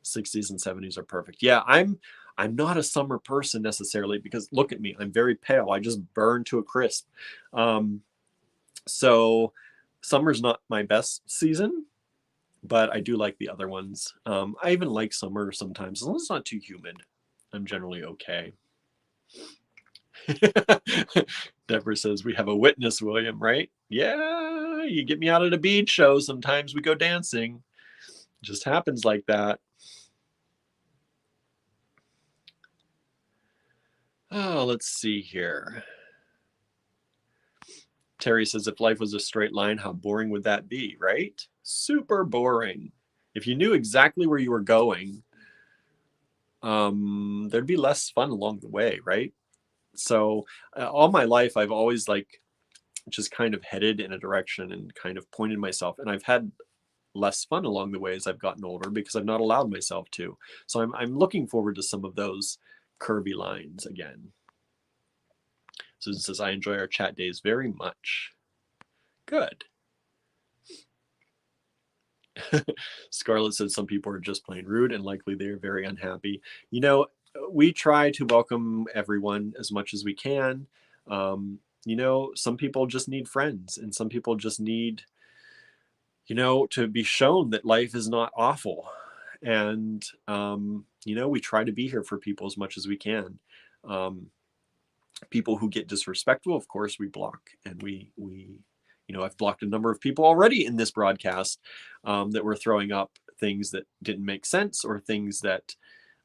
60s and 70s are perfect. Yeah, I'm not a summer person necessarily, because look at me, I'm very pale. I just burn to a crisp. So summer's not my best season, but I do like the other ones. I even like summer sometimes, as long as it's not too humid. I'm generally okay. Deborah says, we have a witness, William, right? Yeah, you get me out at a beach show, sometimes we go dancing. It just happens like that. Oh, let's see here. Terry says, if life was a straight line, how boring would that be, right? Super boring. If you knew exactly where you were going, there'd be less fun along the way, right? So all my life, I've always just kind of headed in a direction and kind of pointed myself. And I've had less fun along the way as I've gotten older because I've not allowed myself to. So I'm looking forward to some of those curvy lines again. Susan says, I enjoy our chat days very much. Good. Scarlett said some people are just plain rude and likely they're very unhappy. You know, we try to welcome everyone as much as we can. You know, some people just need friends, and some people just need, you know, to be shown that life is not awful. And, you know, we try to be here for people as much as we can. People who get disrespectful, of course, we block, and we you know, I've blocked a number of people already in this broadcast that were throwing up things that didn't make sense or things that,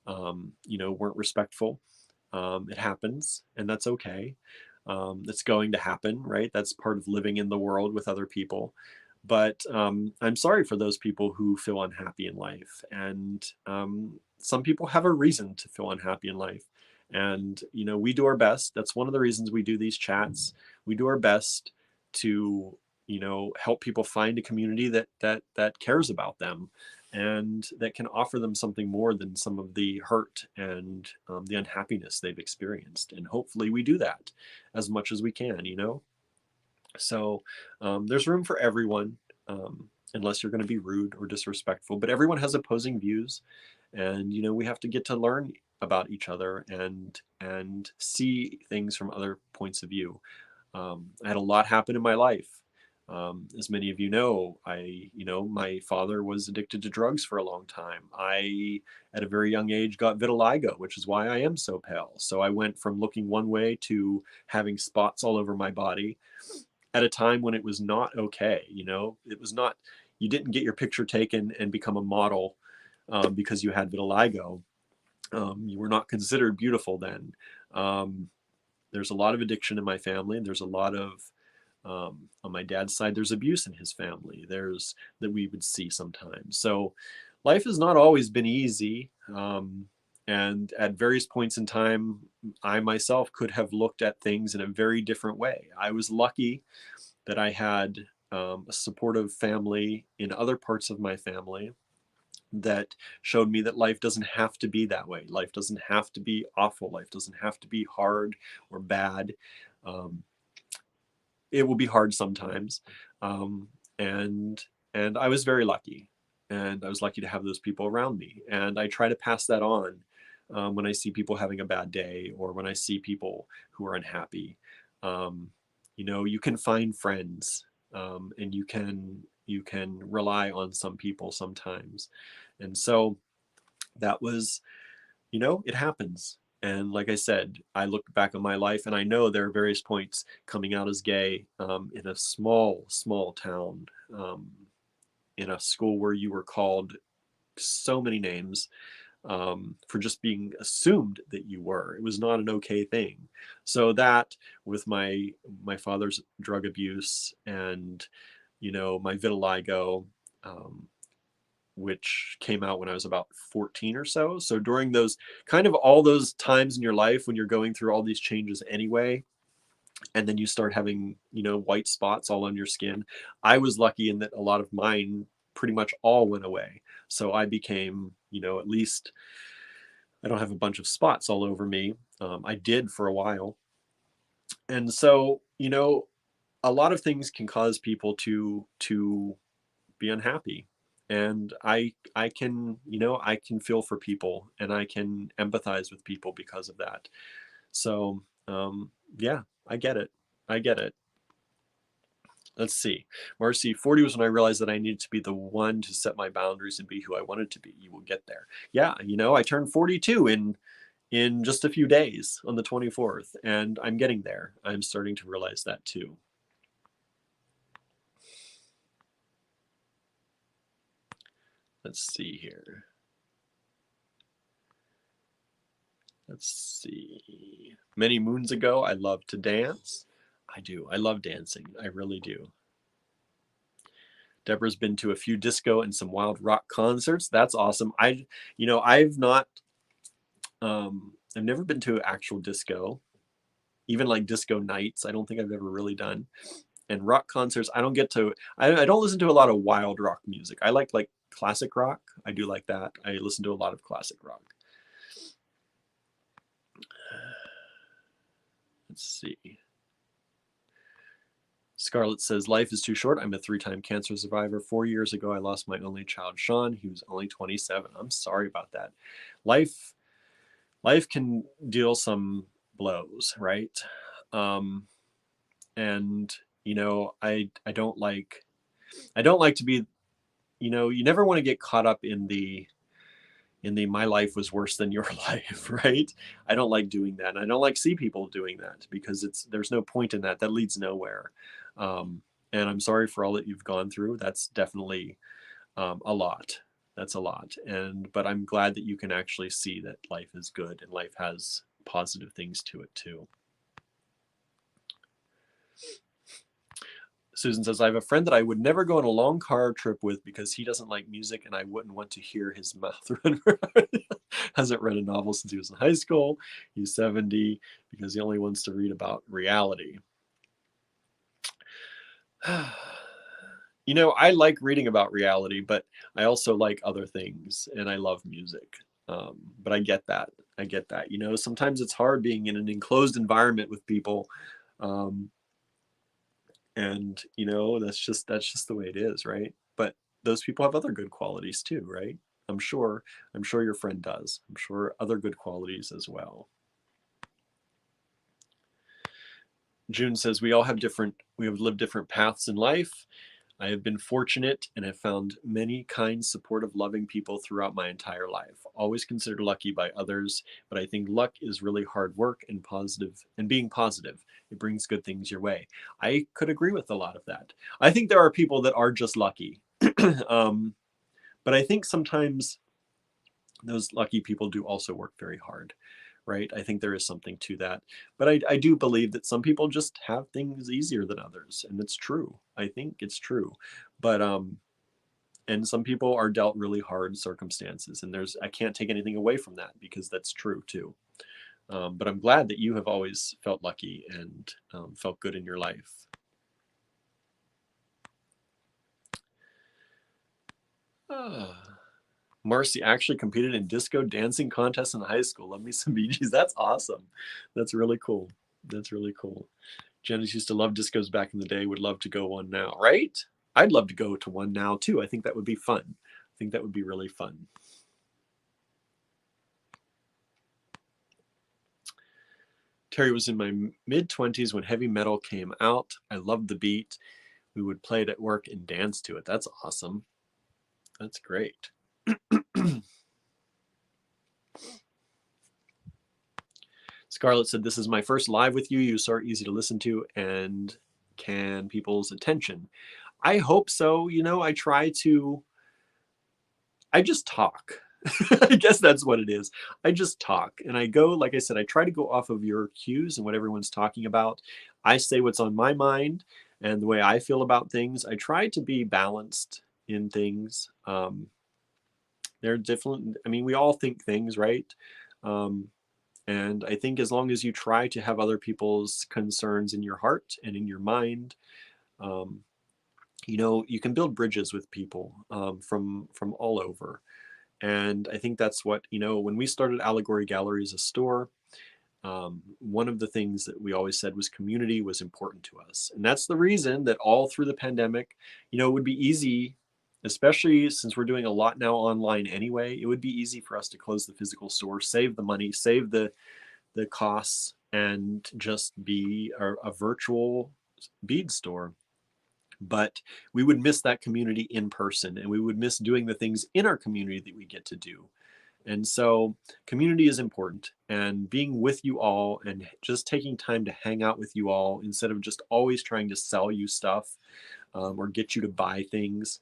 you know, weren't respectful. It happens, and that's okay. It's going to happen, right? That's part of living in the world with other people. But I'm sorry for those people who feel unhappy in life. And some people have a reason to feel unhappy in life. And, you know, we do our best. That's one of the reasons we do these chats. We do our best to, you know, help people find a community that cares about them and that can offer them something more than some of the hurt and the unhappiness they've experienced. And hopefully we do that as much as we can, you know. So there's room for everyone, unless you're going to be rude or disrespectful. But everyone has opposing views, and you know, we have to get to learn about each other and see things from other points of view. I had a lot happen in my life. As many of you know, my father was addicted to drugs for a long time. I, at a very young age, got vitiligo, which is why I am so pale. So I went from looking one way to having spots all over my body at a time when it was not okay. You know, it was not, you didn't get your picture taken and become a model because you had vitiligo. You were not considered beautiful then. There's a lot of addiction in my family. There's a lot of, on my dad's side, there's abuse in his family. There's that we would see sometimes. So life has not always been easy. And at various points in time, I myself could have looked at things in a very different way. I was lucky that I had a supportive family in other parts of my family that showed me that life doesn't have to be that way. Life doesn't have to be awful. Life doesn't have to be hard or bad. Um, it will be hard sometimes. Um, and and I was very lucky, and I was lucky to have those people around me. And I try to pass that on when I see people having a bad day, or when I see people who are unhappy. Um, you can find friends, and you can rely on some people sometimes. And so that was, it happens. And like I said, I look back on my life and I know there are various points coming out as gay, in a small, small town, in a school where you were called so many names, for just being assumed that you were. It was not an okay thing. So that, with my father's drug abuse, and my vitiligo, um, which came out when I was about 14 or so. So during those kind of all those times in your life when you're going through all these changes anyway, and then you start having, white spots all on your skin. I was lucky in that a lot of mine pretty much all went away. So I became, at least I don't have a bunch of spots all over me. I did for a while. And so, a lot of things can cause people to be unhappy. And I can feel for people, and I can empathize with people because of that. So yeah, I get it. I get it. Let's see. Marcy, 40 was when I realized that I needed to be the one to set my boundaries and be who I wanted to be. You will get there. Yeah, I turned 42 in just a few days, on the 24th, and I'm getting there. I'm starting to realize that too. Let's see here. Let's see. Many moons ago, I loved to dance. I do. I love dancing. I really do. Deborah's been to a few disco and some wild rock concerts. That's awesome. I've not, I've never been to actual disco, even like disco nights. I don't think I've ever really done. And rock concerts, I don't get to, I don't listen to a lot of wild rock music. I like classic rock. I do like that. I listen to a lot of classic rock. Let's see. Scarlett says, life is too short. I'm a 3-time cancer survivor. 4 years ago, I lost my only child, Sean. He was only 27. I'm sorry about that. Life can deal some blows, right? And I don't like to be, you never want to get caught up in the my life was worse than your life, right? I don't like doing that. And I don't like see people doing that, because there's no point in that. That leads nowhere. And I'm sorry for all that you've gone through. That's definitely a lot. That's a lot. But I'm glad that you can actually see that life is good and life has positive things to it too. Susan says, I have a friend that I would never go on a long car trip with because he doesn't like music and I wouldn't want to hear his mouth run. Hasn't read a novel since he was in high school. He's 70 because he only wants to read about reality. I like reading about reality, but I also like other things, and I love music. But I get that. I get that. Sometimes it's hard being in an enclosed environment with people. And that's just the way it is, right? But those people have other good qualities too, right? I'm sure your friend does. I'm sure other good qualities as well. June says, we have lived different paths in life. I have been fortunate and have found many kind, supportive, loving people throughout my entire life. Always considered lucky by others, but I think luck is really hard work and being positive. It brings good things your way. I could agree with a lot of that. I think there are people that are just lucky. But I think sometimes those lucky people do also work very hard, right? I think there is something to that. But I do believe that some people just have things easier than others, and it's true. I think it's true. But and some people are dealt really hard circumstances, and I can't take anything away from that, because that's true too. But I'm glad that you have always felt lucky and felt good in your life. Marcy actually competed in disco dancing contests in high school. Love me some Bee Gees. That's awesome. That's really cool. That's really cool. Janice used to love discos back in the day. Would love to go one now, right? I'd love to go to one now too. I think that would be fun. I think that would be really fun. Terry was in my mid-20s when heavy metal came out. I loved the beat. We would play it at work and dance to it. That's awesome. That's great. Scarlett said, this is my first live with you. You are easy to listen to and can people's attention. I hope so. You know, I just talk. I guess that's what it is. I just talk and I go, like I said, I try to go off of your cues and what everyone's talking about. I say what's on my mind and the way I feel about things. I try to be balanced in things. They're different. I mean, we all think things, right? And I think as long as you try to have other people's concerns in your heart and in your mind, you know, you can build bridges with people from all over. And I think that's what, you know, when we started Allegory Gallery as a store, one of the things that we always said was community was important to us. And that's the reason that all through the pandemic, you know, it would be easy, especially since we're doing a lot now online anyway, it would be easy for us to close the physical store, save the money, save the costs, and just be a virtual bead store. But we would miss that community in person, and we would miss doing the things in our community that we get to do. And so community is important, and being with you all and just taking time to hang out with you all instead of just always trying to sell you stuff or get you to buy things.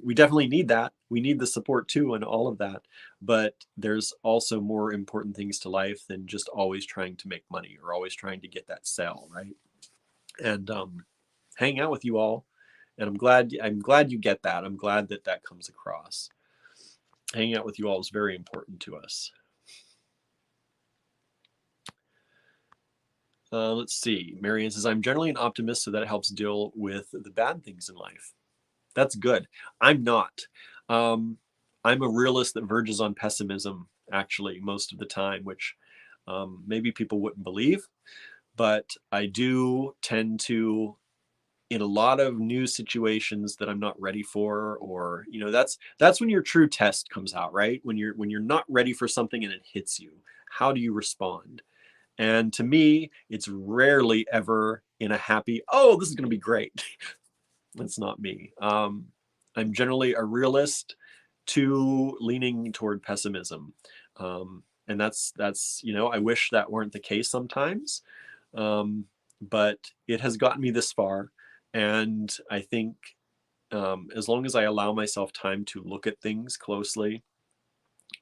We definitely need that. We need the support too and all of that. But there's also more important things to life than just always trying to make money or always trying to get that sale, right? And hang out with you all. And I'm glad you get that. I'm glad that that comes across. Hanging out with you all is very important to us. Let's see. Marianne says, I'm generally an optimist, so that helps deal with the bad things in life. That's good. I'm not. I'm a realist that verges on pessimism, actually, most of the time, which maybe people wouldn't believe. But I do tend to, in a lot of new situations that I'm not ready for, or, you know, that's when your true test comes out, right? When you're not ready for something and it hits you. How do you respond? And to me, it's rarely ever in a happy, oh, this is going to be great. That's not me. I'm generally a realist to leaning toward pessimism. And that's, you know, I wish that weren't the case sometimes. But it has gotten me this far. And I think as long as I allow myself time to look at things closely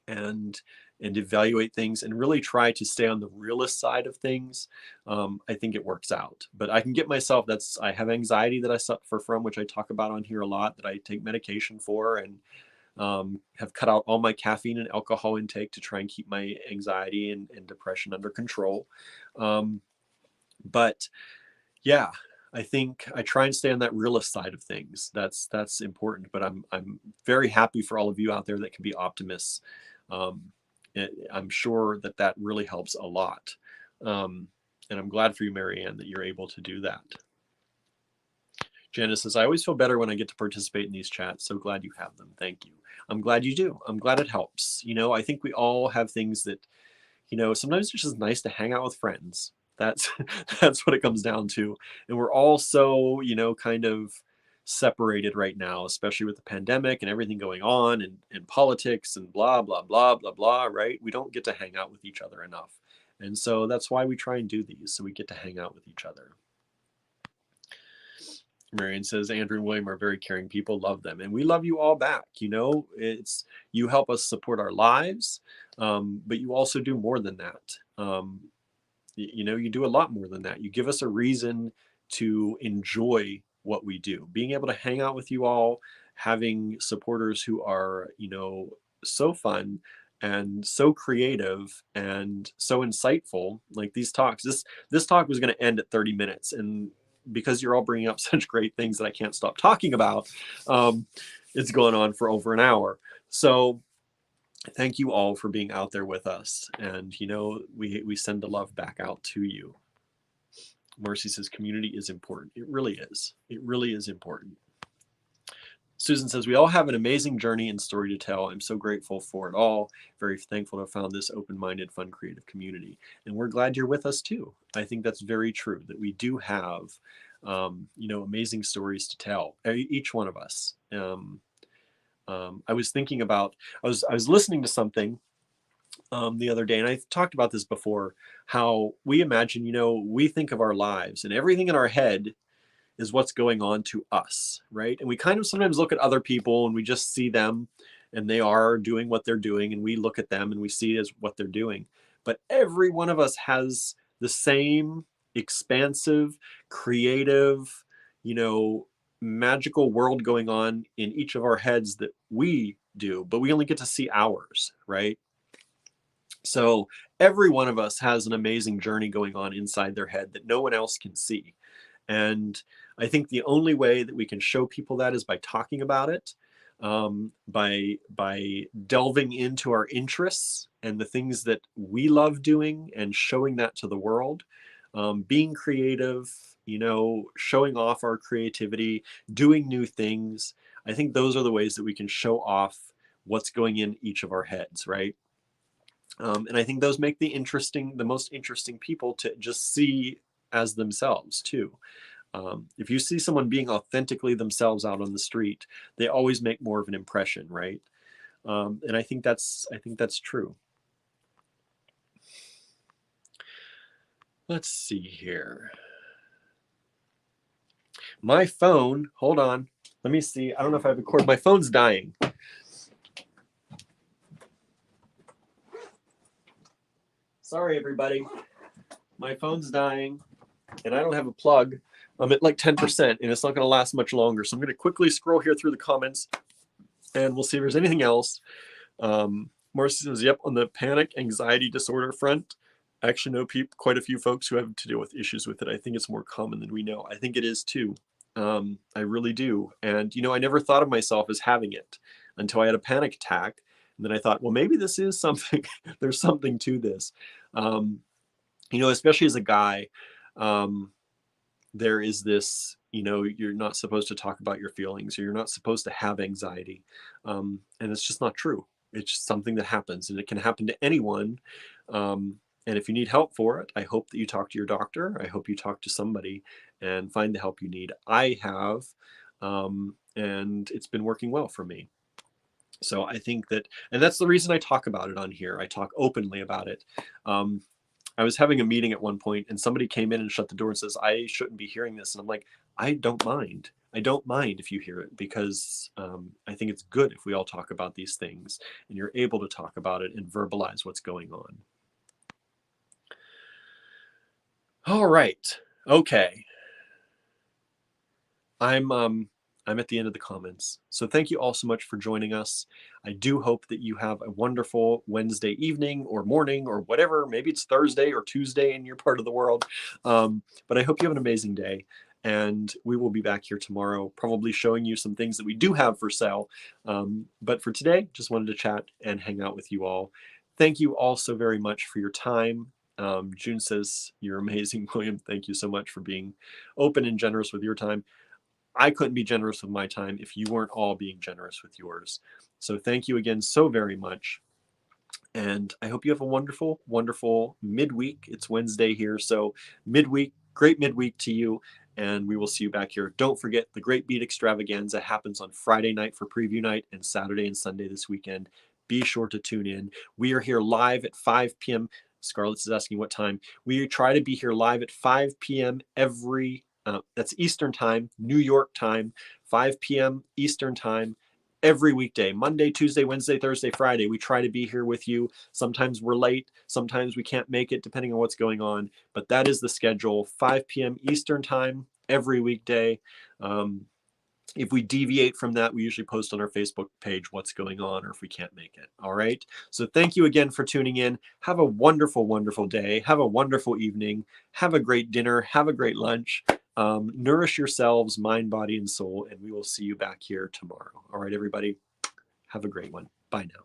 and evaluate things and really try to stay on the realist side of things, I think it works out. But I can get myself, I have anxiety that I suffer from, which I talk about on here a lot, that I take medication for, and have cut out all my caffeine and alcohol intake to try and keep my anxiety and depression under control. But yeah, I think I try and stay on that realist side of things. That's important. But I'm very happy for all of you out there that can be optimists. I'm sure that really helps a lot. And I'm glad for you, Marianne, that you're able to do that. Janice says, I always feel better when I get to participate in these chats. So glad you have them. Thank you. I'm glad you do. I'm glad it helps. You know, I think we all have things that, you know, sometimes it's just nice to hang out with friends. That's what it comes down to. And we're all so, you know, kind of separated right now, especially with the pandemic and everything going on and politics and blah, blah, blah, blah, blah, right? We don't get to hang out with each other enough. And so that's why we try and do these, so we get to hang out with each other. Marion says, Andrew and William are very caring people, love them. And we love you all back. You know, you help us support our lives, but you also do more than that. You know, you do a lot more than that. You give us a reason to enjoy what we do. Being able to hang out with you all, having supporters who are, you know, so fun and so creative and so insightful, like these talks. This talk was going to end at 30 minutes. And because you're all bringing up such great things that I can't stop talking about, it's going on for over an hour. So thank you all for being out there with us. And, you know, we send the love back out to you. Marcy says community is important. It really is. It really is important. Susan says, we all have an amazing journey and story to tell. I'm so grateful for it all. Very thankful to have found this open-minded, fun, creative community. And we're glad you're with us too. I think that's very true, that we do have, you know, amazing stories to tell, each one of us. I was thinking about, I was listening to something the other day, and I've talked about this before, how we imagine, you know, we think of our lives and everything in our head is what's going on to us, right? And we kind of sometimes look at other people and we just see them and they are doing what they're doing, and we look at them and we see it as what they're doing. But every one of us has the same expansive, creative, you know, magical world going on in each of our heads that we do, but we only get to see ours, right? So every one of us has an amazing journey going on inside their head that no one else can see. And I think the only way that we can show people that is by talking about it, by delving into our interests and the things that we love doing and showing that to the world, being creative, you know, showing off our creativity, doing new things. I think those are the ways that we can show off what's going in each of our heads, right? And I think those make the most interesting people to just see as themselves too. If you see someone being authentically themselves out on the street, they always make more of an impression, right? And I think that's true. Let's see here. My phone, hold on. Let me see. I don't know if I have a cord. My phone's dying. Sorry, everybody. My phone's dying and I don't have a plug. I'm at like 10% and it's not going to last much longer. So I'm going to quickly scroll here through the comments and we'll see if there's anything else. Marcy says, yep, on the panic anxiety disorder front, I actually know quite a few folks who have to deal with issues with it. I think it's more common than we know. I think it is too. I really do. And, you know, I never thought of myself as having it until I had a panic attack. And then I thought, well, maybe this is something. There's something to this. You know, especially as a guy, there is this, you know, you're not supposed to talk about your feelings, or you're not supposed to have anxiety. And it's just not true. It's just something that happens, and it can happen to anyone. And if you need help for it, I hope that you talk to your doctor. I hope you talk to somebody and find the help you need. I have, and it's been working well for me. So I think that, and that's the reason I talk about it on here. I talk openly about it. I was having a meeting at one point and somebody came in and shut the door and says, I shouldn't be hearing this. And I'm like, I don't mind. I don't mind if you hear it, because I think it's good if we all talk about these things and you're able to talk about it and verbalize what's going on. All right. Okay. I'm at the end of the comments. So thank you all so much for joining us. I do hope that you have a wonderful Wednesday evening or morning or whatever. Maybe it's Thursday or Tuesday in your part of the world. But I hope you have an amazing day. And we will be back here tomorrow, probably showing you some things that we do have for sale. But for today, just wanted to chat and hang out with you all. Thank you all so very much for your time. June says, you're amazing, William. Thank you so much for being open and generous with your time. I couldn't be generous with my time if you weren't all being generous with yours. So thank you again so very much. And I hope you have a wonderful, wonderful midweek. It's Wednesday here. So midweek, great midweek to you. And we will see you back here. Don't forget, the Great Beat Extravaganza happens on Friday night for preview night and Saturday and Sunday this weekend. Be sure to tune in. We are here live at 5 p.m. Scarlett's is asking what time. We try to be here live at 5 p.m. That's Eastern time, New York time, 5 p.m. Eastern time, every weekday, Monday, Tuesday, Wednesday, Thursday, Friday. We try to be here with you. Sometimes we're late. Sometimes we can't make it depending on what's going on. But that is the schedule, 5 p.m. Eastern time, every weekday. If we deviate from that, we usually post on our Facebook page what's going on, or if we can't make it. All right. So thank you again for tuning in. Have a wonderful, wonderful day. Have a wonderful evening. Have a great dinner. Have a great lunch. Nourish yourselves, mind, body, and soul. And we will see you back here tomorrow. All right, everybody. Have a great one. Bye now.